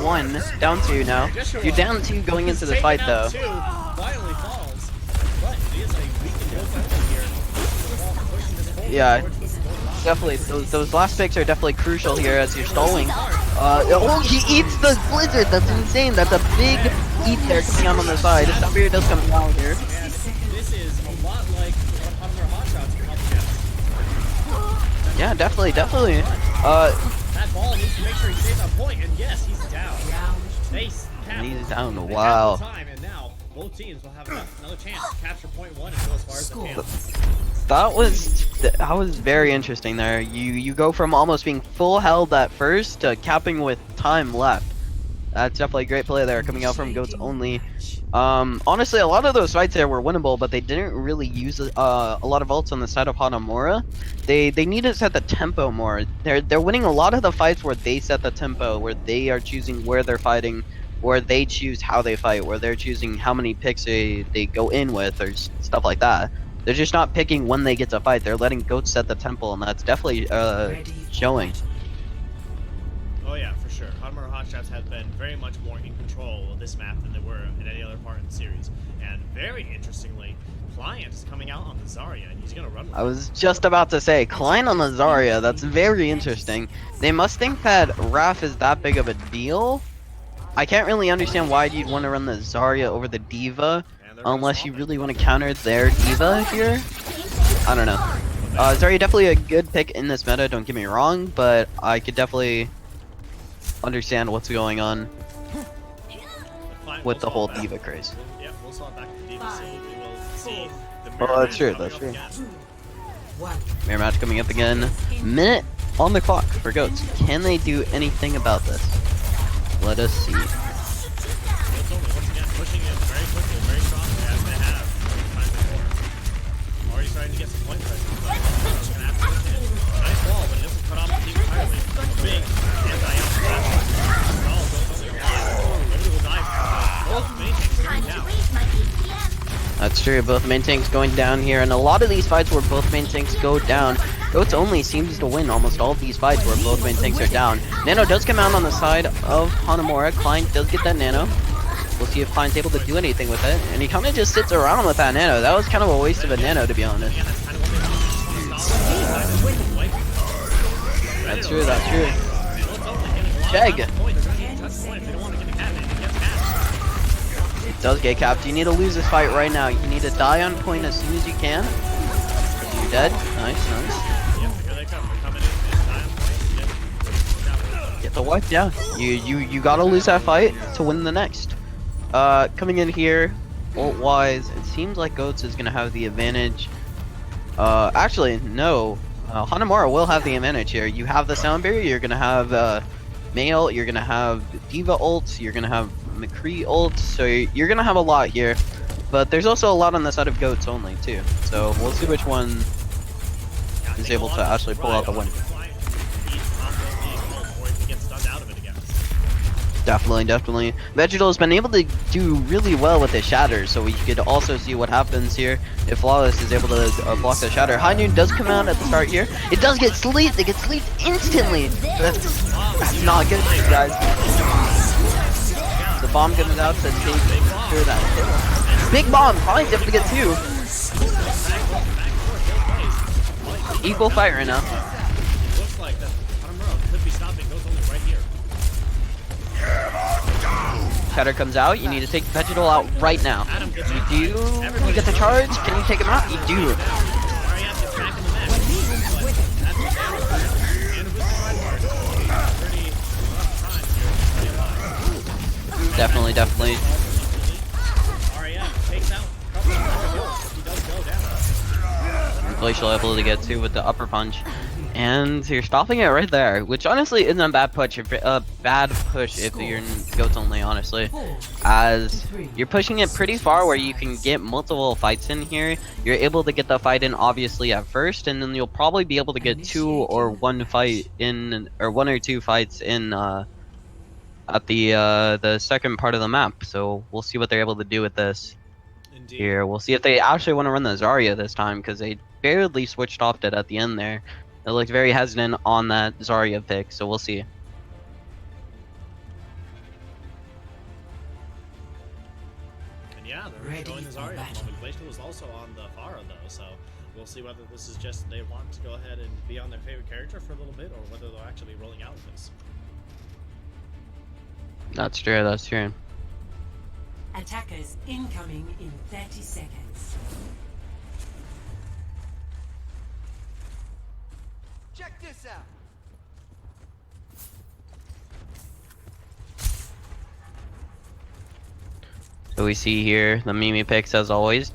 one, down two now. You're down two going into the fight though. Finally falls, but it is a weak here. Yeah, definitely. Those last picks are definitely crucial here as you're stalling. Oh, he eats the blizzard. That's insane. That's a big eat there coming out on the side. Sabir does come down here. This is a lot like what Hanamura Hotshots come up against. Yeah, definitely. That ball needs to make sure he stays on point, and yes, he's down. He's down. They Wow. have no time, and now both teams will have another chance to capture point one and go as far as they can. That was very interesting there. You go from almost being full held at first to capping with time left. That's definitely a great play there coming out from Goats only. Honestly, a lot of those fights there were winnable, but they didn't really use a lot of ults on the side of Hanamura. They need to set the tempo more. They're winning a lot of the fights where they set the tempo, where they are choosing where they're fighting, where they choose how they fight, where they're choosing how many picks they go in with or stuff like that. They're just not picking when they get to fight. They're letting Goats set the tempo, and that's definitely showing. Oh yeah, for sure. Hanamura Hotshots have been very much more in control of this map than they were in any other part in the series. And very interestingly, Client is coming out on the Zarya, and he's gonna run with I was just about to say, Klein on the Zarya, that's very interesting. They must think that Raph is that big of a deal. I can't really understand why you'd want to run the Zarya over the Diva, unless you really want to counter their Diva here. I don't know. Zarya definitely a good pick in this meta, don't get me wrong, but I could definitely understand what's going on with the whole Diva craze. Yeah, we'll swap back to the Diva, so we will see the Oh, mirror that's true, match that's coming true. up again. Mirror match coming up again. Minute on the clock for Goats. Can they do anything about this? Let us see. Goats only, once again, pushing it very quickly, very strongly, as they have time before. Already starting to get some point presence, but Hanamura's gonna have to push it. Nice wall, but it doesn't cut off the team entirely. Big anti-out flash. Oh, Goats only alive. Nobody will die. Both main tanks Time going to down. raise my APM. That's true, both main tanks going down here, and a lot of these fights where both main tanks go down, Goats only seems to win almost all of these fights where both main tanks are down. Nano does come out on the side of Hanamura. Klein does get that Nano. We'll see if Klein's able to do anything with it, and he kind of just sits around with that Nano. That was kind of a waste of a Nano, to be honest. Again, that's kind of what they want to That's true, that's true. Chegg does get capped. You need to lose this fight right now. You need to die on point as soon as you can. You're dead. Nice. Get the wipe, yeah. You gotta lose that fight to win the next. Coming in here, ult wise, it seems like Goats is gonna have the advantage. Actually, no. Hanamura will have the advantage here. You have the sound barrier. You're gonna have Male. You're gonna have Diva ults. You're gonna have McCree ults. So you're gonna have a lot here. But there's also a lot on the side of Goats only too. So we'll see which one is able to actually pull out the win. Definitely. Vegetal has been able to do really well with his shatter, so we could also see what happens here if Flawless is able to block the shatter. High Noon does come out at the start here. It does get sleeped. It gets sleeped instantly. That's not good, guys. The bomb comes out to take sure that kill. Big bomb. Probably able to get two. Equal fight right now. Looks like that Hanamura could be stopping Goats only right here. Shatter comes out. You need to take Vegetal out right now. You do. Can you get the charge? Can you take him out? You do. Definitely. Definitely. RAF takes out a couple of Glacial able to get to with the upper punch. And you're stopping it right there, which honestly isn't a bad push. Bad push if you're in goats only, honestly, as you're pushing it pretty far where you can get multiple fights in here. You're able to get the fight in obviously at first, and then you'll probably be able to get one or two fights in at the second part of the map. So we'll see what they're able to do with this. Indeed. Here, we'll see if they actually want to run the Zarya this time, because they barely switched off it at the end there. They looked very hesitant on that Zarya pick, so we'll see. And yeah, they're showing the Zarya at the moment. Glacial was also on the Pharah though, so we'll see whether this is just they want to go ahead and be on their favorite character for a little bit, or whether they'll actually be rolling out with this. That's true, that's true. Attackers incoming in 30 seconds. Check this out. So we see here the Mimi picks as always.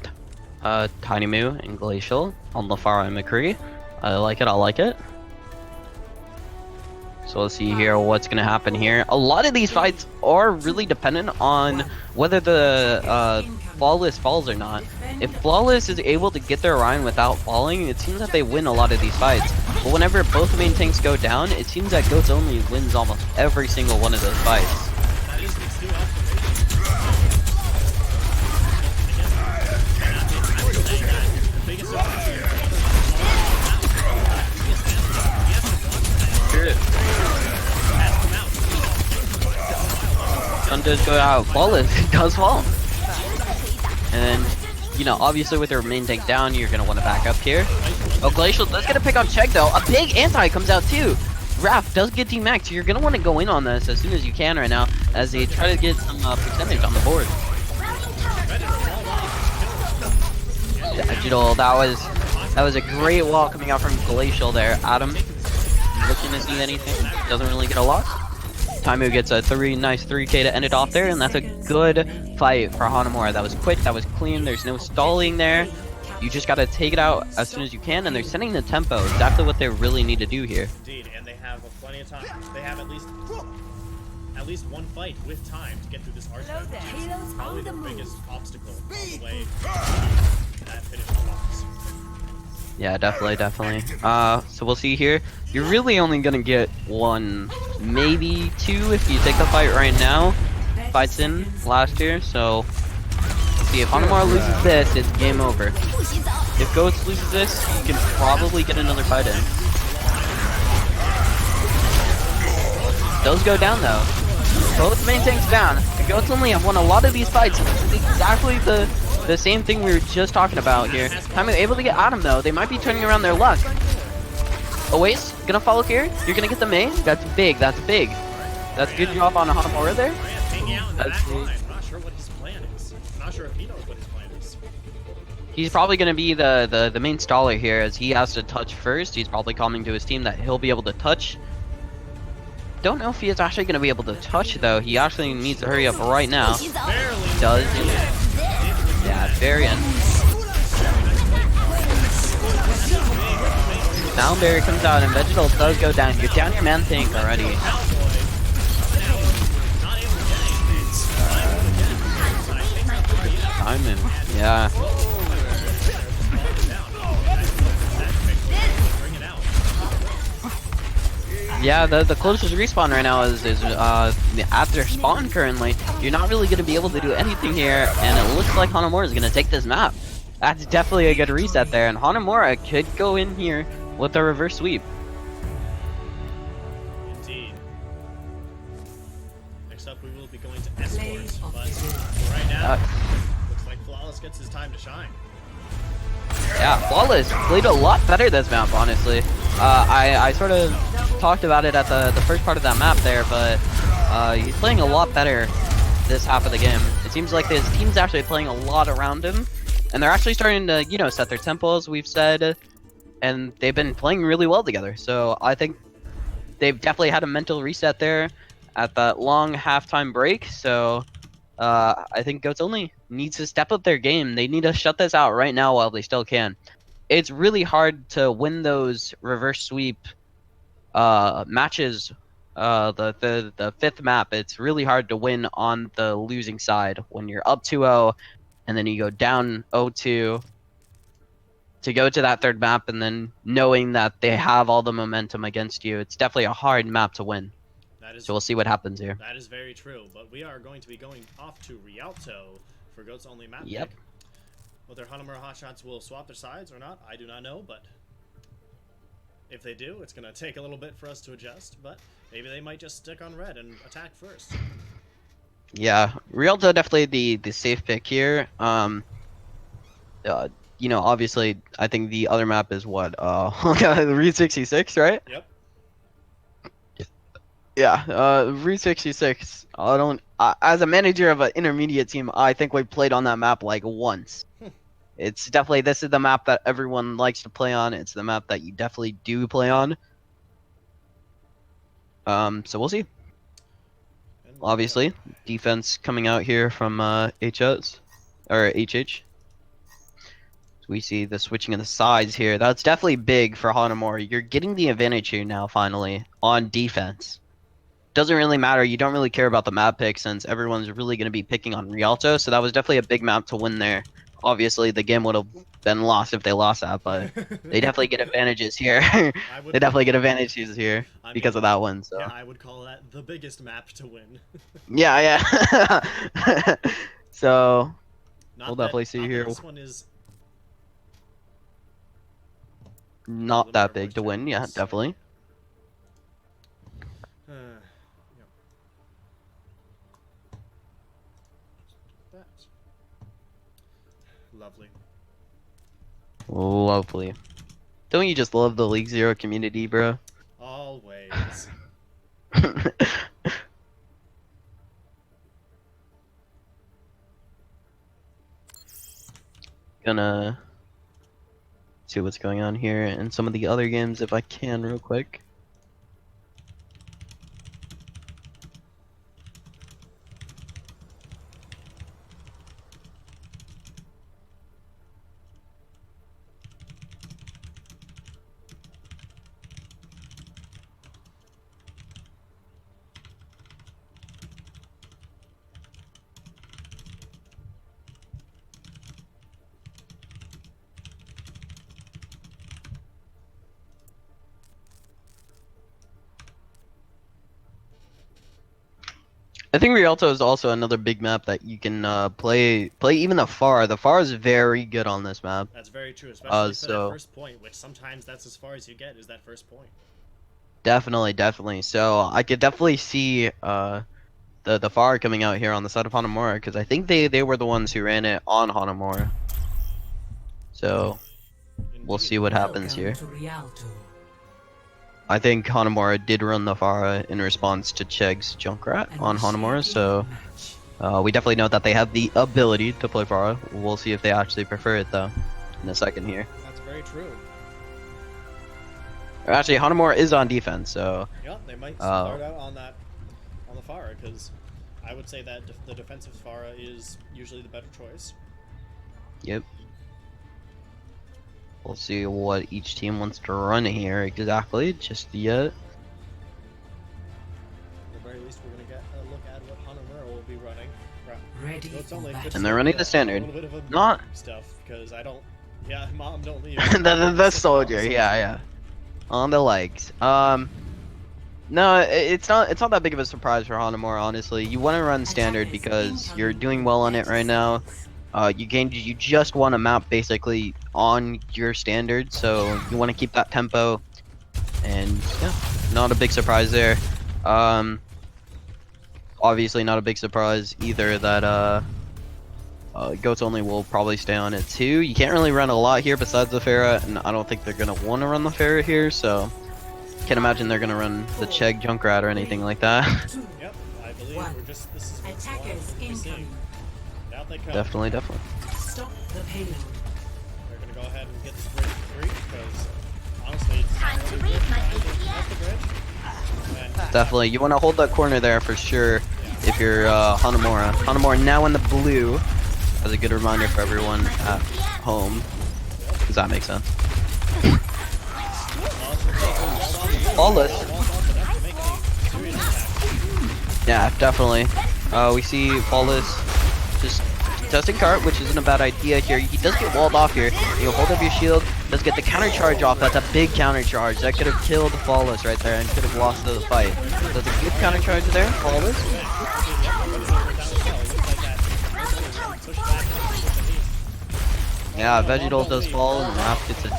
Tiny Moo and Glacial on Lafara and McCree. I like it, I like it. So let's see here what's going to happen here. A lot of these fights are really dependent on whether the Flawless falls or not. If Flawless is able to get their Ryan without falling, it seems that they win a lot of these fights. But whenever both main tanks go down, it seems that Goats Only wins almost every single one of those fights. That is the two observation. I would say that the biggest difference here Sun does go out flawless, it does fall. And, you know, obviously with their main tank down, you're going to want to back up here. Oh, Glacial does get a pick on check though. A big anti comes out too. Raph does get D-Max, so you're going to want to go in on this as soon as you can right now as they try to get some percentage on the board. Digital, that was a great wall coming out from Glacial there. Adam, looking to see anything, doesn't really get a loss. Taimu gets a nice 3k to end it off there, and that's a good fight for Hanamura. That was quick, that was clean, there's no stalling there. You just gotta take it out as soon as you can, and they're setting the tempo, exactly what they really need to do here. Indeed, and they have plenty of time. They have at least one fight with time to get through this arch. Probably the biggest obstacle on the way to that finish box. Yeah, definitely. So we'll see here. You're really only gonna get one, maybe two if you take the fight right now. Fights in last year, so let's see if Hanamura loses this, it's game over. If Goats loses this, you can probably get another fight in. Those go down though. Both main tanks down. The Goats only have won a lot of these fights. It's exactly the same thing we were just talking about here. Taimu able to get Adam though. They might be turning around their luck. Oasis gonna follow here. You're gonna get the main. That's big. That's big. That's a good job on Hanamura there. That's I'm not sure what his plan is. I'm not sure if he knows what his plan is. He's probably gonna be the main staller here as he has to touch first. He's probably calling to his team that he'll be able to touch. Don't know if he is actually gonna be able to touch though. He actually needs to hurry up right now. Does. Yeah, very end. Sound Barrier comes out and Vegetal does go down. You're down your man tank already. Simon, yeah. Yeah, the closest respawn right now is at their spawn currently. You're not really going to be able to do anything here, and it looks like Hanamura is going to take this map. That's definitely a good reset there, and Hanamura could go in here with a reverse sweep. Indeed. Next up, we will be going to Escort, but for right now, looks like Flawless gets his time to shine. Yeah, Flawless played a lot better this map, honestly. I sort of talked about it at the first part of that map there, but he's playing a lot better this half of the game. It seems like his team's actually playing a lot around him, and they're actually starting to, you know, set their tempo, as we've said, and they've been playing really well together. So I think they've definitely had a mental reset there at that long halftime break. So I think Goats Only needs to step up their game. They need to shut this out right now while they still can. it's really hard to win those reverse sweep matches. The fifth map, it's really hard to win on the losing side when you're up 2-0 and then you go down 0-2 to go to that third map, and then knowing that they have all the momentum against you. It's definitely a hard map to win. That is So we'll see what happens here. That is very true, but we are going to be going off to Rialto for Goats Only map Yep. pick. Whether Hanamura Hotshots will swap their sides or not, I do not know, but if they do, it's going to take a little bit for us to adjust, but maybe they might just stick on red and attack first. Yeah, Rialto definitely the safe pick here. You know, obviously, I think the other map is what? Route 66, right? Yep. Yeah, Route 66. As a manager of an intermediate team, I think we played on that map like once. It's definitely, this is the map that everyone likes to play on. It's the map that you definitely do play on. So we'll see. And, Obviously, defense coming out here from HOs or HH. So we see the switching of the sides here. That's definitely big for Hanamura. You're getting the advantage here now, finally, on defense. Doesn't really matter. You don't really care about the map pick since everyone's really going to be picking on Rialto. So that was definitely a big map to win there. Obviously, the game would have been lost if they lost that, but they definitely get advantages here. They definitely get advantages here because of that one. So yeah, I would call that the biggest map to win. yeah. So Not we'll that- definitely see not that here. This one is Not that big to reverse win. Yeah, challenges. definitely. Yep. That. Lovely. Lovely. Don't you just love the League Zero community, bro? Always. Gonna see what's going on here in some of the other games if I can real quick. I think Rialto is also another big map that you can play even the Far. The Far is very good on this map. That's very true, especially for so- that first point, which sometimes that's as far as you get, is that first point. Definitely. So I could definitely see the Far coming out here on the side of Hanamura because I think they were the ones who ran it on Hanamura. So we'll Indeed. see what happens Welcome here. to Rialto. I think Hanamura did run the Pharah in response to Cheg's Junkrat on Hanamura, so we definitely know that they have the ability to play Pharah. We'll see if they actually prefer it though in a second here. That's very true. Or actually, Hanamura is on defense, so Yeah, they might start out on the Pharah, because I would say that the defensive Pharah is usually the better choice. yep. We'll see what each team wants to run here exactly just yet. At the very least, we're going to get a look at what Hanamura will be running. Ready So it's for only battle. And they're running the a standard. little bit of a Not stuff, because I don't... Yeah, Mom, don't leave. the soldier, yeah. On the legs. No, it's not that big of a surprise for Hanamura, honestly. You want to run standard because you're doing well on it right now. You just won a map basically on your standard, so you want to keep that tempo. And yeah, not a big surprise there. Obviously not a big surprise either that Goats Only will probably stay on it too. You can't really run a lot here besides the Pharah, and I don't think they're gonna want to run the Pharah here, so can't imagine they're gonna run the Chegg Junkrat or anything like that. Yep, I believe we're just... This is what's Attackers we're seeing. incoming. Out they come. Definitely. Stop the payload. They're gonna go ahead and get this bridge free, because honestly, it's Time not to really raise my good to APM. have the bridge. And Definitely. You want to hold that corner there for sure if you're Hanamura. Hanamura now in the blue, as a good reminder for everyone at home. Does that make sense? Flawless. Yeah, definitely. We see Flawless just testing cart, which isn't a bad idea here. He does get walled off here. You hold up your shield, does get the counter charge off. That's a big counter charge. That could have killed Flawless right there and could have lost the fight. So it's a good counter charge there, Flawless. Yeah, Vegetal does fall and the map gets it.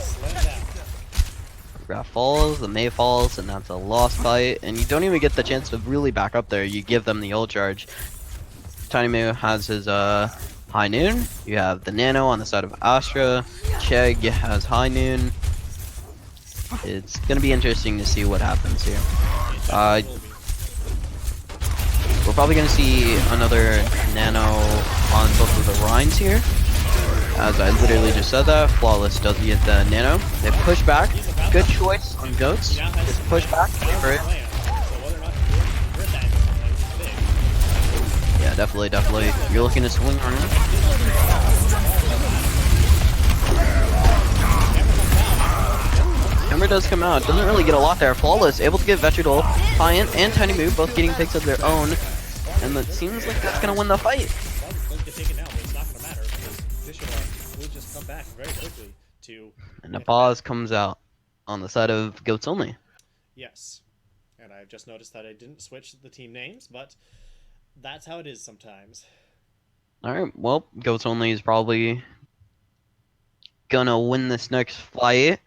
Graph falls, the Mei falls, and that's a lost fight. And you don't even get the chance to really back up there. You give them the ult charge. Tiny Moo has his High Noon. You have the Nano on the side of Astra. Chegg has High Noon. It's gonna be interesting to see what happens here. We're probably gonna see another Nano on both of the Rhines here. As I literally just said that, Flawless does get the Nano. They push back. Good choice on Goats. Just push back. Wait for it. Yeah, definitely. You're looking to swing on him. Hammer does come out. Doesn't really get a lot there. Flawless able to get Vegetal, Defiant, and Tiny Moo both getting picks of their own. And it seems like that's gonna win the fight. And the pause comes out on the side of Goats only. Yes. And I've just noticed that I didn't switch the team names, but that's how it is sometimes. Alright, well, Goats only is probably gonna win this next fight.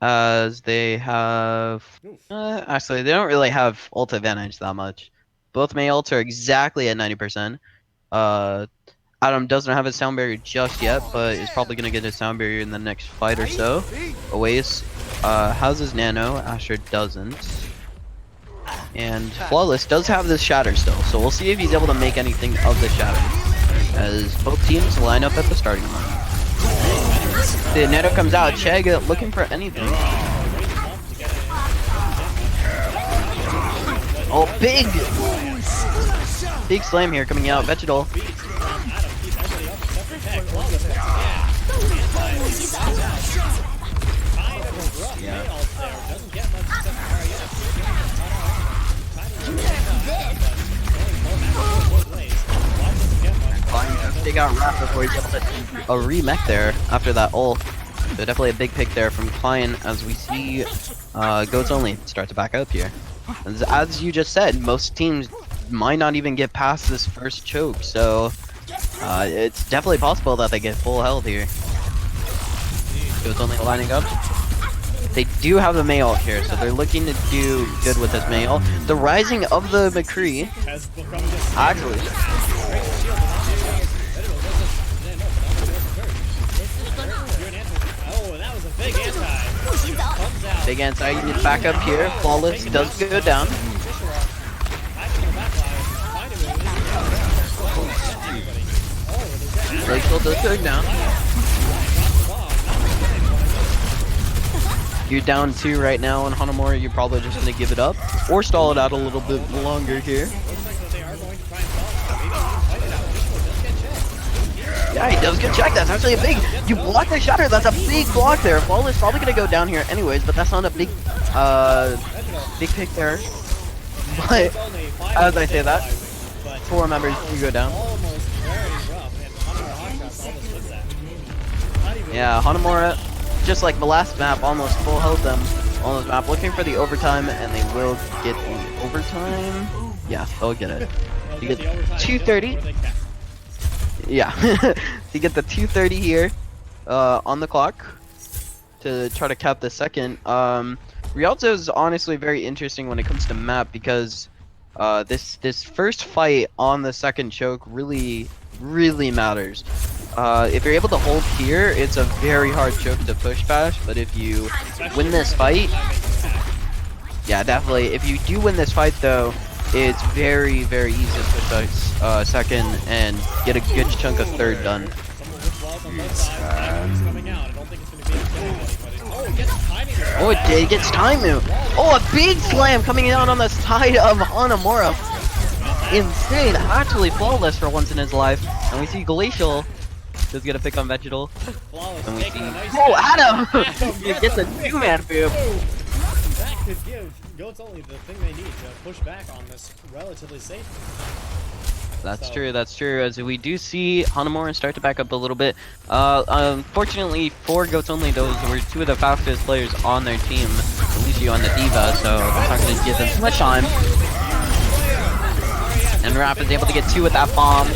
As they have... actually, they don't really have ult advantage that much. Both Mei ults are exactly at 90%. Adam doesn't have his sound barrier just yet, but is probably going to get his sound barrier in the next fight or so. Oasis has his Nano, Asher doesn't. And Flawless does have this Shatter still, so we'll see if he's able to make anything of the Shatter. As both teams line up at the starting line. The Nano comes out, Chegg looking for anything. Oh, big slam here coming out, Vegetal. They got wrapped before he's able to a remech there after that ult. So definitely a big pick there from Client as we see Goats only start to back up here. As you just said, most teams might not even get past this first choke, so it's definitely possible that they get full health here. Goats only lining up. They do have the Mei ult here, so they're looking to do good with this Mei ult. The rising of the McCree, actually. Big anti, you get back up here. Flawless does go down. Rachel does go down. You're down 2 right now on Hanamura. You're probably just gonna give it up or stall it out a little bit longer here. Yeah, he does get checked. That's actually a big. You block the Shatter. That's a big block there. Flawless probably gonna go down here anyways, but that's not a big, big pick there. But as I say that, 4 members do go down. Yeah, Hanamura, just like the last map, almost full health them on this map, looking for the overtime, and they will get the overtime. Yeah, they'll get it. You get 230. Yeah, you get the 230 here on the clock to try to cap the second. Rialto is honestly very interesting when it comes to map because this first fight on the second choke really matters. If you're able to hold here, it's a very hard choke to push past, but if you win this fight, yeah, definitely. If you do win this fight though, it's very easy to push second and get a good chunk of third done. Oh, it gets time move. Oh, a big slam coming out on the side of Hanamura. Insane, actually Flawless for once in his life. And we see Glacial does get a pick on Vegetal. Then we see. taking a nice Oh, step. Adam! Adam He gets a big two-man move. That could give Goats Only the thing they need to push back on this relatively safe. That's So- true, that's true. As we do see Hanamura start to back up a little bit. Unfortunately for Goats Only, those were two of the fastest players on their team. Lucio and the Diva, so that's not going to give them too much time. And Raph is able to get two with that bomb. No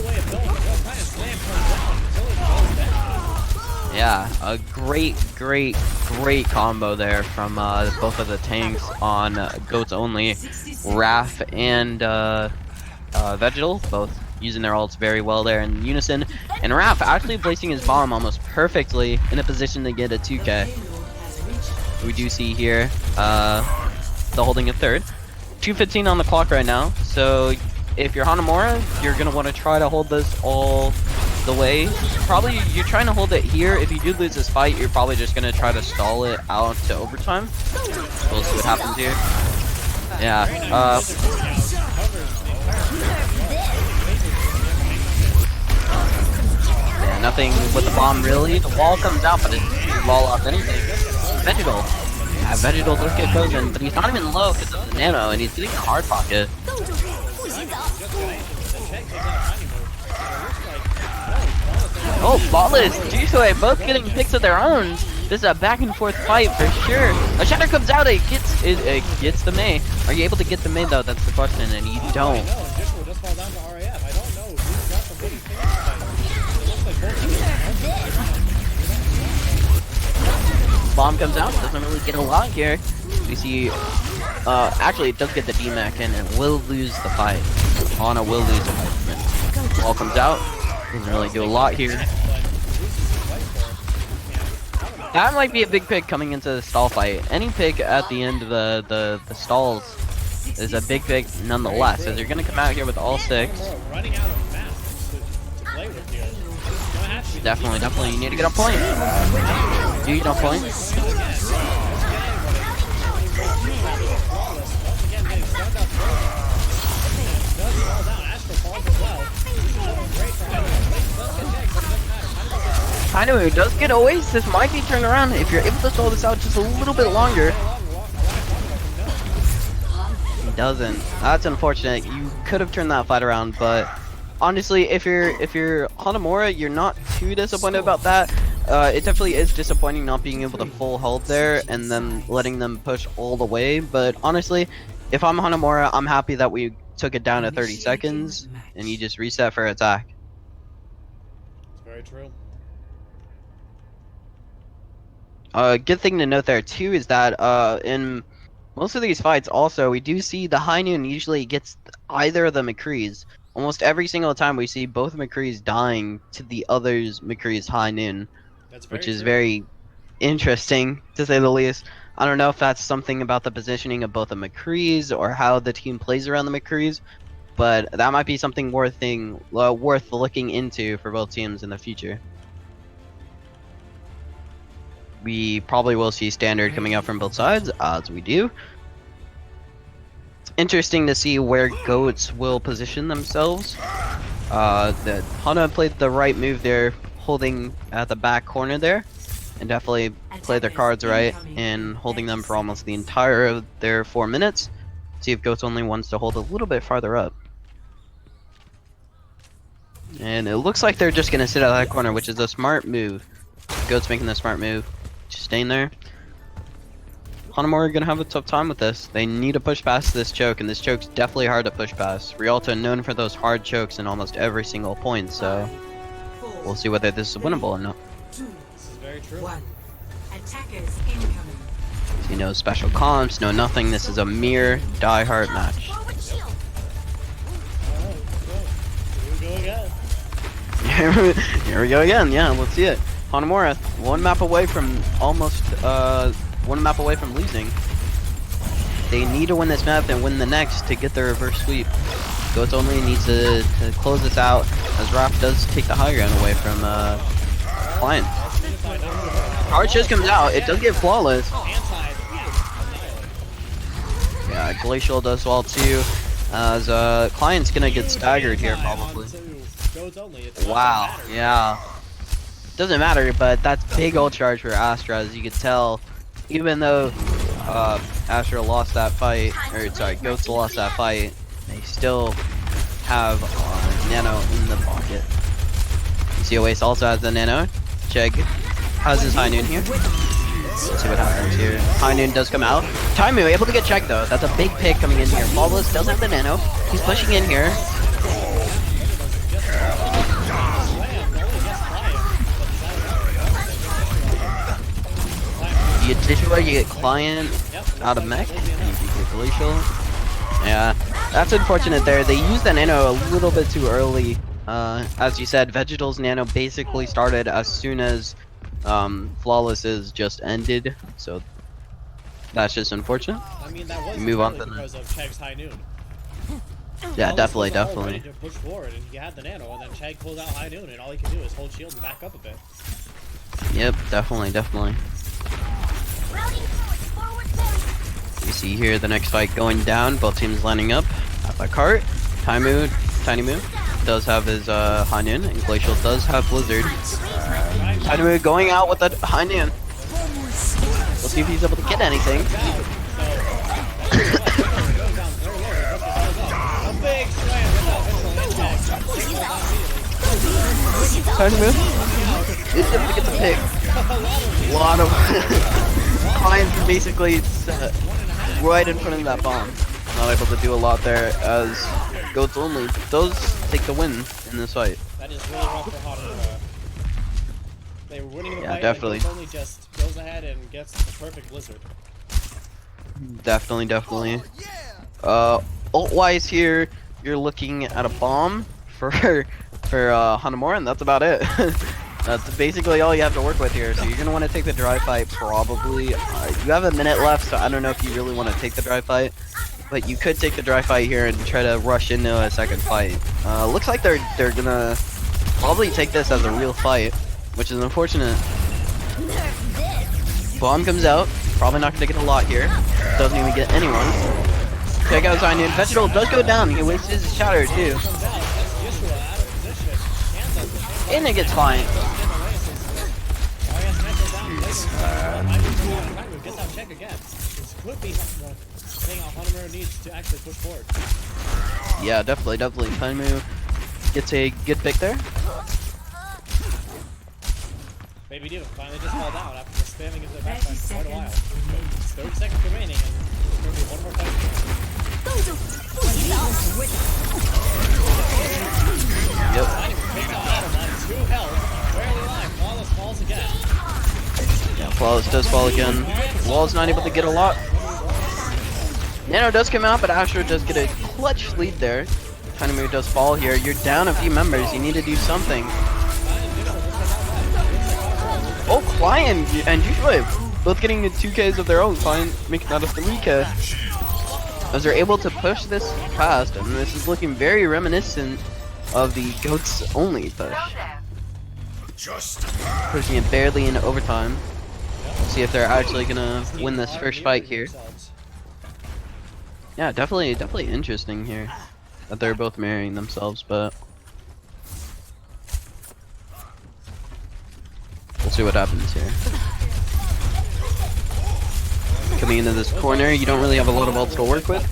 way of knowing. They'll kind of slam him down until it goes down. Yeah, a great combo there from both of the tanks on Goats Only. Raph and Vegetal, both using their ults very well there in unison. And Raph actually placing his bomb almost perfectly in a position to get a 2k. We do see here the holding a third. 2:15 on the clock right now, so if you're Hanamura, you're going to want to try to hold this all the way. Probably you're trying to hold it here. If you do lose this fight, you're probably just going to try to stall it out to overtime. We'll see what happens here. Yeah, yeah, nothing with the bomb really. The wall comes out, but it doesn't wall off anything. Vegetal. Yeah, Vegetal does get frozen, but he's not even low because of the nano, and he's getting a hard pocket. Oh, flawless! Jusue both getting picks of their own. This is a back and forth fight for sure. A shatter comes out, it gets the Mei. Are you able to get the Mei though? That's the question, and you don't. No, Jish will just fall down to RAF. I don't know who's got the winning thing. It looks like both of them. Bomb comes out, doesn't really get a lot here. We see, actually it does get the DMAC and it will lose the fight. Ana will lose the fight. Wall comes out, doesn't really do a lot here. That might be a big pick coming into the stall fight. Any pick at the end of the stalls is a big pick nonetheless, as you're gonna come out here with all six. Running out of maps to play with here. Definitely, you need to get on point. Do you get on point? I know it does get Oasis, might be turned around if you're able to stall this out just a little bit longer. He doesn't. That's unfortunate. You could have turned that fight around, but honestly, if you're Hanamura, you're not too disappointed about that. It definitely is disappointing not being able to full hold there and then letting them push all the way. But honestly, if I'm Hanamura, I'm happy that we took it down to 30 seconds and you just reset for attack. It's very true. Good thing to note there too is that in most of these fights also we do see the high noon usually gets either of the McCrees. Almost every single time we see both McCrees dying to the other's McCree's high noon, which is very interesting to say the least. I don't know if that's something about the positioning of both the McCrees or how the team plays around the McCrees, but that might be something worth looking into for both teams in the future. We probably will see standard coming out from both sides, as we do. It's interesting to see where Goats will position themselves. That Hana played the right move there, holding at the back corner there, and definitely played their cards right in holding them for almost the entire of their 4 minutes. See if Goats Only wants to hold a little bit farther up. And it looks like they're just going to sit at that corner, which is a smart move. Goats making the smart move. Just staying there. Hanamura are going to have a tough time with this. They need to push past this choke, and this choke's definitely hard to push past. Rialto known for those hard chokes in almost every single point, so we'll see whether this is winnable or not. This is very true. Attackers incoming. See, no special comps, no nothing. This is a mere die-hard match. Forward shield. Here we go again. Here we go again. Yeah, let's see it. Hanamura, one map away from losing. They need to win this map and win the next to get their reverse sweep. Goats Only needs to close this out, as Raph does take the high ground away from Client. Hard just comes out. It does get flawless. Yeah, Glacial does well too. As Client's gonna get staggered here probably. Wow. Yeah. doesn't matter, but that's big old charge for Astra, as you could tell. Even though Astra lost that fight, or sorry, Goats lost that fight, they still have Nano in the pocket. You see Oasis also has the Nano. Chegg has his High Noon here. Let's see what happens here. High Noon does come out. Taimu able to get Chegg though. That's a big pick coming in here. Flawless does have the Nano. He's pushing in here. You get Dishware, you get Client out of mech, and you get Glacial. Yeah, that's unfortunate there. They used the Nano a little bit too early. As you said, Vegetal's Nano basically started as soon as Flawless's just ended, so that's just unfortunate. I mean, that was Move on to because of Chegg's High Noon. Yeah, definitely, Flawless was all definitely. ready to push forward, and he had the Nano, and then Chegg pulled out High Noon, and all he can do is hold shield and back up a bit. Yep, definitely, definitely. You see here the next fight going down, both teams lining up at the cart. Tiny Moo does have his High Noon, and Glacial does have Blizzard. Tiny Moo going out with the High Noon. We'll see if he's able to get anything. Tiny Moo is able to get the pick. A lot of clients basically set right in front of that bomb. Not able to do a lot there, as Goats Only does take the win in this fight. That is really rough for Hanamura. They were winning the Yeah, fight, definitely. and Goats Only just goes ahead and gets the perfect Blizzard. Definitely, definitely. Ult-wise here, you're looking at a bomb for Hanamura, and that's about it. That's basically all you have to work with here. So you're gonna want to take the dry fight, probably. You have a minute left, so I don't know if you really want to take the dry fight, but you could take the dry fight here and try to rush into a second fight. Looks like they're gonna probably take this as a real fight, which is unfortunate. Bomb comes out, probably not gonna get a lot here. Doesn't even get anyone. Check out Zion. Vegetal does go down. He wastes his shatter too. And it gets fine. Yeah, definitely. Taimu gets a good pick there. Baby Diva finally just fell down after just spamming into the backside for quite a while. 30 seconds remaining, and there's going to be one more fight. Yep. Two health, barely alive. Flawless falls again. Yeah, Flawless does fall again. Wall's not able to get a lot. Nano does come out, but Astro does get a clutch lead there. Hanamura does fall here. You're down a few members. You need to do something. Oh, Client and Usually both getting the 2Ks of their own. Client making that a 3K. As they're able to push this past, and this is looking very reminiscent of the Goats Only push. Pushing it barely into overtime. See if they're actually gonna win this first fight here. Yeah, definitely interesting here that they're both marrying themselves, but we'll see what happens here. Coming into this corner, you don't really have a lot of ults to work with.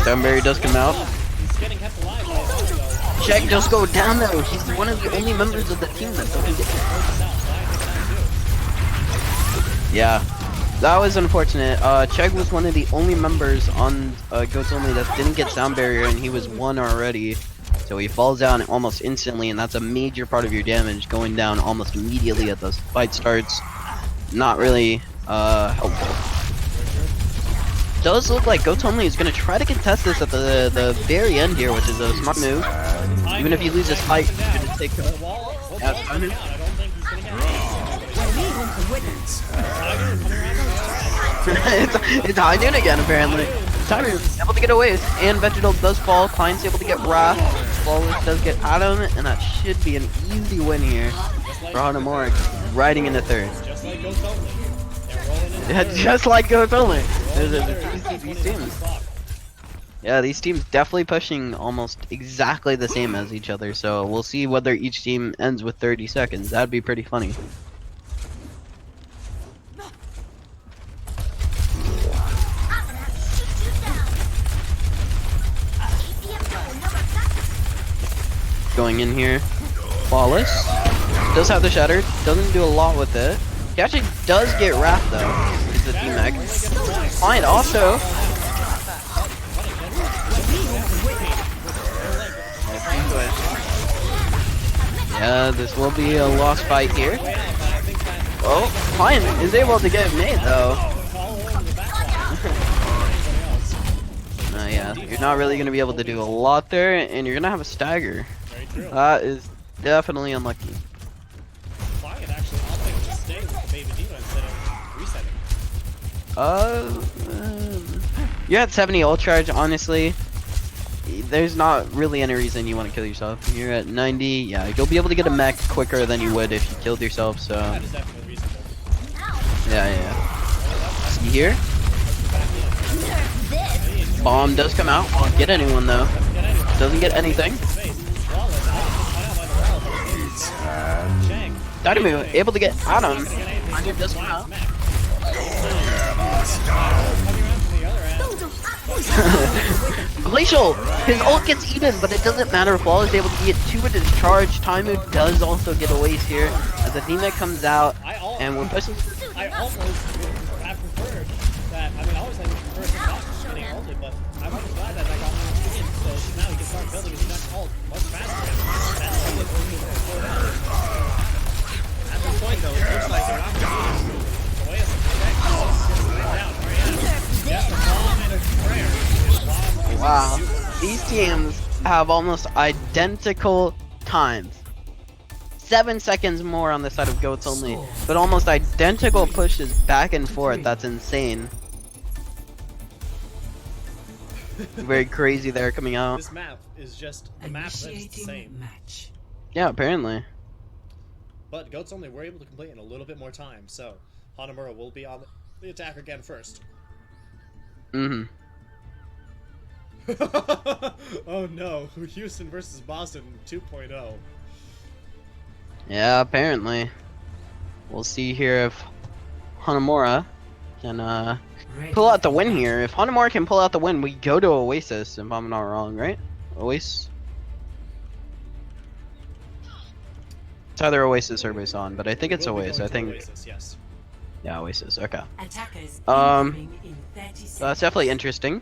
Sunberry does come out. Chegg does go down though. He's one of the only members of the team that doesn't get. Yeah, that was unfortunate. Chegg was one of the only members on Goats Only that didn't get sound barrier, and he was one already. So he falls down almost instantly, and that's a major part of your damage, going down almost immediately as the fight starts. Not really helpful. Does look like Goats Only is going to try to contest this at the very end here, which is a smart move. Even if he loses fight, he's going to take him out. It's High Noon again, apparently. Timer able to get away, and Vegetal does fall. Client's able to get Wrath. Flawless does get Adam, and that should be an easy win here for Hanamura, riding into third. Just like Goats Only. Yeah, just like Goats Only. These teams. Yeah, these teams definitely pushing almost exactly the same as each other, so we'll see whether each team ends with 30 seconds. That'd be pretty funny. Going in here. Flawless. Does have the shatter. Doesn't do a lot with it. He actually does get wrath though. It's a D-Mech. Fine, also. Yeah, this will be a lost fight here. Oh, Fine is able to get made though. Yeah, you're not really going to be able to do a lot there, and you're going to have a stagger. That is definitely unlucky. Fine, actually, I'll think to stay with the Baby Diva instead of resetting. You're at 70 ult charge, honestly. There's not really any reason you want to kill yourself. You're at 90, yeah, you'll be able to get a mech quicker than you would if you killed yourself, so... That is definitely reasonable. Yeah. See here? Bomb does come out. Won't get anyone though. Doesn't get anything. Dynamo able to get Adam. Anya does come out. Glacial! His ult gets eaten, but it doesn't matter. Flawless is able to get 2 with his charge. Taimu does also get a waste here as the D-Mech comes out, and we're pushing. I almost have preferred that. I mean, I always like to prefer the box getting ulted, but I'm almost glad that I got one in, so now he can start building his next ult much faster. That's really what he's going to slow down. At this point, though, it looks like they're not going to be the way it's just laying down. Just a bomb and a prayer. Wow, these teams have almost identical times. 7 seconds more on the side of goats only, but almost identical pushes back and forth. That's insane. Very crazy there coming out. This map is just the map that's the same. Match. Yeah, apparently. But goats only were able to complete in a little bit more time, so Hanamura will be on the attack again first. Mm-hmm. Oh no, Houston versus Boston 2.0. Yeah, apparently. We'll see here if Hanamura can pull out the win here. If Hanamura can pull out the win, we go to Oasis, if I'm not wrong, right? Oasis? It's either Oasis or Bason, but I think it's Oasis. I think. Oasis, yes. Yeah, Oasis. Okay. Attackers Um, in 30 seconds. So that's definitely interesting.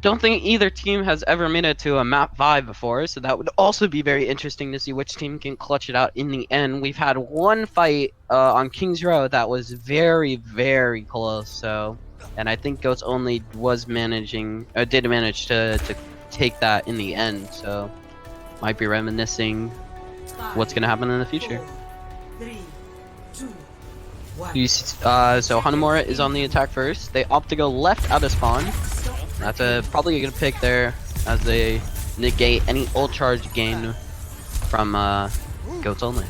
Don't think either team has ever made it to a map 5 before, so that would also be very interesting to see which team can clutch it out in the end. We've had one fight on King's Row that was very, very close, so, and I think Goats Only was did manage to take that in the end, so might be reminiscing what's gonna happen in the future. 4, 3, 2, 1. So Hanamura is on the attack first. They opt to go left out of spawn. That's probably a good pick there as they negate any ult charge gain from Goats Only.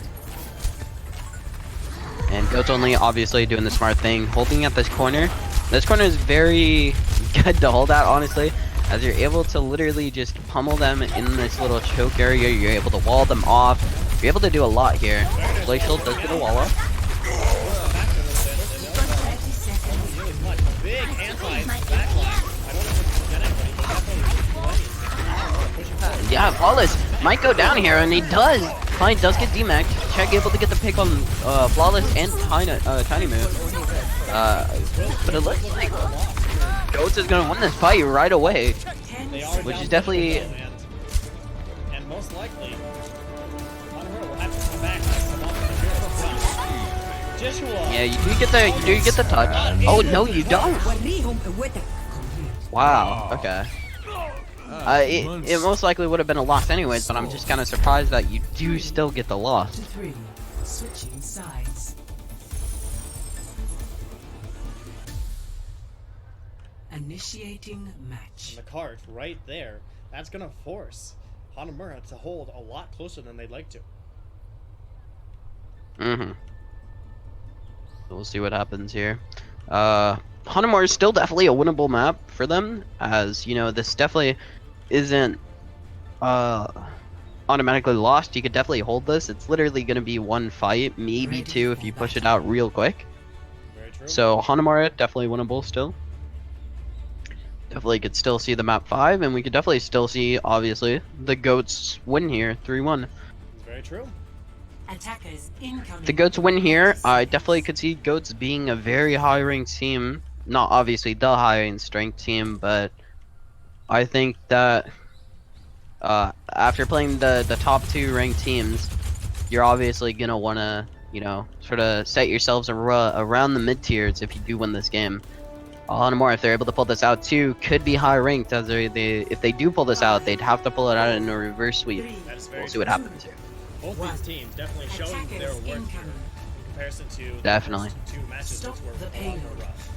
And Goats Only obviously doing the smart thing, holding at this corner. This corner is very good to hold at, honestly, as you're able to literally just pummel them in this little choke area. You're able to wall them off. You're able to do a lot here. Glacial does get a wall up. Big anti-backline. Yeah, Flawless might go down here, and he does. Fine does get D-Mech. Check able to get the pick on Flawless and Tiny Move. But it looks like Goats is gonna win this fight right away, which is definitely. And most likely, Hanamura will have to come back. Joshua. Yeah, you do get the touch. Oh no, you don't. Wow. Okay. It most likely would have been a loss anyways, but I'm just kind of surprised that you do still get the loss. 3, switching sides. Initiating match. And the cart right there, that's gonna force Hanamura to hold a lot closer than they'd like to. Mm-hmm. We'll see what happens here. Hanamura is still definitely a winnable map for them, as you know, this definitely isn't uh automatically lost. You could definitely hold this. It's literally going to be one fight, maybe Ready two if for you push it battle. out real quick. Very true. So Hanamura definitely winnable still. Definitely could still see the map 5, and we could definitely still see, obviously, the GOATs win here, 3-1. It's very true. Attackers incoming. The GOATs win here, 90 I definitely seconds. could see GOATs being a very high ranked team. Not obviously the high strength team, but I think that after playing the top 2 ranked teams, you're obviously gonna wanna, you know, sort of set yourselves around the mid tiers if you do win this game. Hanamura, if they're able to pull this out too, could be high ranked. As if they do pull this out, they'd have to pull it out in a reverse sweep. That is very We'll see what true. happens here. Both these teams definitely showing Attackers their worth here incoming. in comparison to the Definitely. first 2 matches, Stop which were the a lot payload. more rough.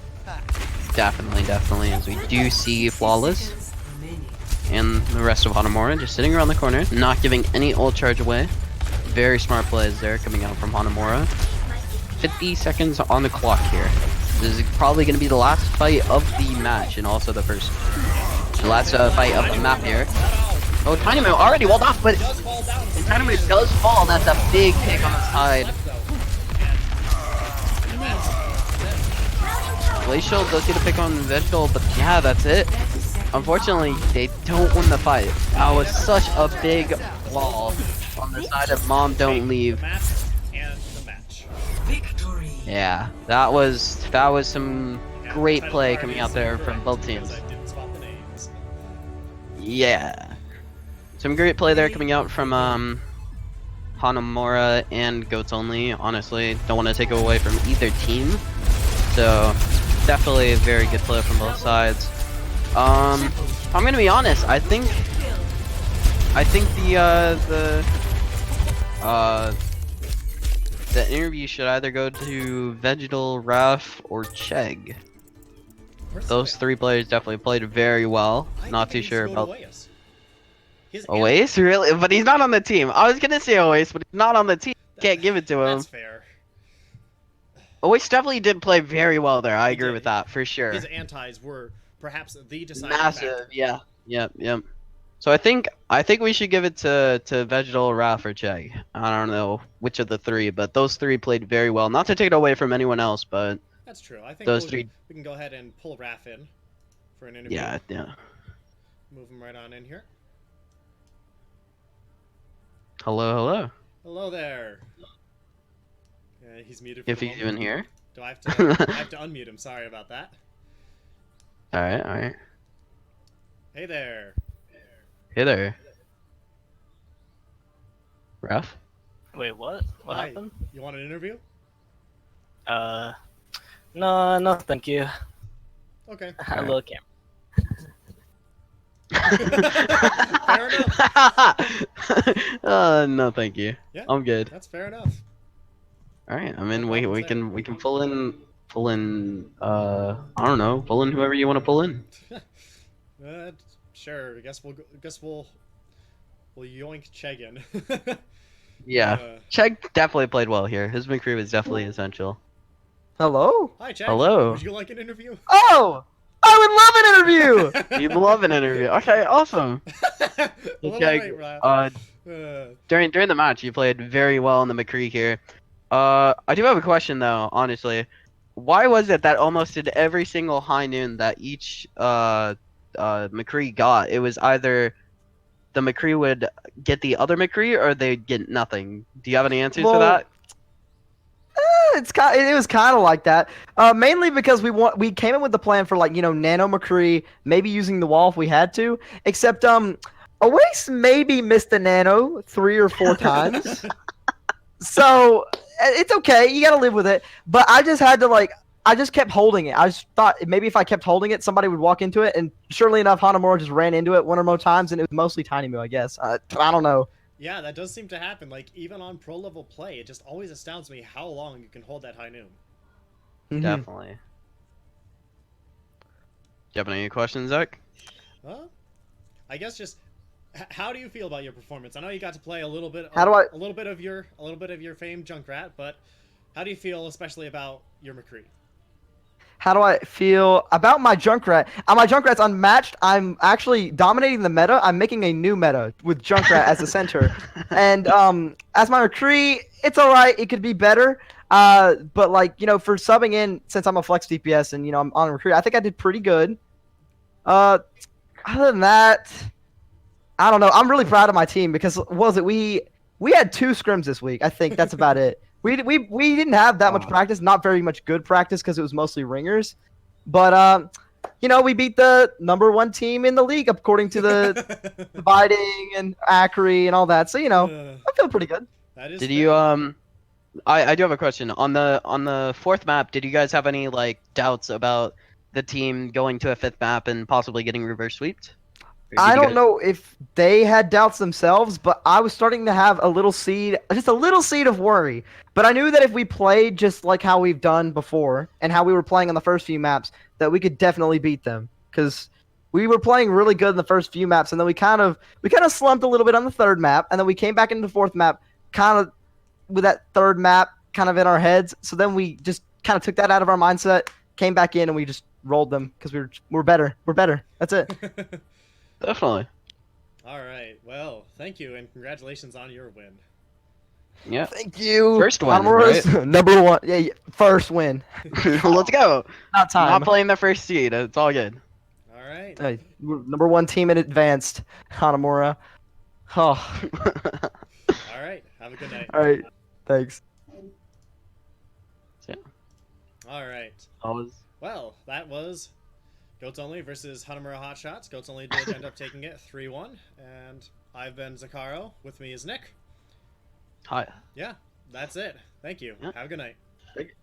Definitely, as we do see Flawless Seconds remaining. and the rest of Hanamura just sitting around the corner, not giving any ult charge away. Very smart plays there coming out from Hanamura. 50 seconds on the clock here. This is probably going to be the last fight of the match, and also the last fight of the map here. Oh, Tiny Moon already walled off, but Does fall down. Tiny Moon does fall. That's a big pick on the side. Glacial does get a pick on Vegetal, but yeah, that's it. Unfortunately, they don't win the fight. That was such a big wall on the side of Mom Don't Leave. The map and the match. Victory. Yeah, that was some Yeah, great title play card coming is out there incorrect from both because teams. I didn't spot the names. Yeah, some great play there coming out from Hanamura and Goats Only. Honestly, don't want to take away from either team. So definitely a very good play from both sides. I'm gonna be honest. I think the interview should either go to Vegetal, Raf, or Chegg. Those 3 players definitely played very well. I Not think too it needs to sure go to about Oasis. His Oasis, really, but he's not on the team. I was gonna say Oasis, but he's not on the team. Can't give it to him. That's fair. Oasis definitely did play very well there. I He agree did. with that for sure. His antis were perhaps the deciding Massive, factor. yeah, yep. So I think we should give it to Vegetal, Raf, or Chegg. I don't know which of the 3, but those 3 played very well. Not to take it away from anyone else, but That's true. I think those 3, we can go ahead and pull Raph in for an interview. yeah. Move him right on in here. Hello. Hello there. Yeah, he's muted for If the he's moment. even here. Do I have to? I have to unmute him. Sorry about that. All right. Hey there. Hey there, Raf. Wait, what? What Hi. happened? You want an interview? No, thank you. Okay. Hello, camera. Fair enough. No, thank you. Yeah, I'm good. that's fair enough. All right. I mean, No we problems can pull in. I don't know. Pull in whoever you want to pull in. Sure. I guess we'll yoink Chegg in. Yeah. Uh, Chegg definitely played well here. His McCree was definitely essential. Hello? Hi, Chegg. Hello. Would you like an interview? Oh! I would love an interview! You'd love an interview. Okay, awesome. A little Chegg, late, Raph. during the match, you played very well in the McCree here. I do have a question though, honestly. Why was it that almost in every single high noon that each McCree got, it was either the McCree would get the other McCree or they'd get nothing? Do you have any answers to Well, that? It was kind of like that. Mainly because we came in with the plan for Nano McCree, maybe using the wall if we had to. Except Oasis maybe missed the Nano 3 or 4 times. So it's okay. You gotta live with it. But I just had to I just kept holding it. I just thought maybe if I kept holding it, somebody would walk into it, and surely enough, Hanamura just ran into it 1 or more times, and it was mostly Tiny Moo, I guess. I don't know. Yeah, that does seem to happen. Like, even on pro level play, it just always astounds me how long you can hold that high noon. Mhm. Definitely. Do you have any questions, Zach? I guess just how do you feel about your performance? I know you got to play a little bit. How a little bit of your famed Junkrat, but how do you feel especially about your McCree? How do I feel about my Junkrat? My Junkrat's unmatched. I'm actually dominating the meta. I'm making a new meta with Junkrat as the center. And as my McCree, it's all right. It could be better. But like, you know, for subbing in, since I'm a flex DPS and, you know, I'm on McCree, I think I did pretty good. Other than that, I don't know. I'm really proud of my team because what was it? We had 2 scrims this week. I think that's about it. We didn't have that much practice, not very much good practice because it was mostly ringers. But you know, we beat the #1 team in the league according to the dividing and Acri and all that. So, you know, I feel pretty good. That is Did fair. you I do have a question. On the 4th map, did you guys have any like doubts about the team going to a 5th map and possibly getting reverse sweeped? Or did I you don't guys- know if they had doubts themselves, but I was starting to have a little seed, just a little seed of worry. But I knew that if we played just like how we've done before and how we were playing on the first few maps, that we could definitely beat them. Because we were playing really good in the first few maps, and then we kind of slumped a little bit on the 3rd map, and then we came back into the 4th map, kind of with that 3rd map kind of in our heads. So then we just kind of took that out of our mindset, came back in, and we just rolled them because we're better. We're better. That's it. Definitely. All right. Well, thank you and congratulations on your win. Yeah. Thank you. First win, Hanamura's #1. Yeah, first win. Let's go. Not time. Not playing the first seed. It's all good. All right. Hey, we're #1 team in advanced. Hanamura. Oh. All right. Have a good night. All right. Thanks. All right. Always. Well, that was Goats Only versus Hanamura Hotshots. Goats Only did end up taking it 3-1, and I've been Zakaro. With me is Nick. Hi. Yeah, that's it. Thank you. Yeah. Have a good night. Thank you.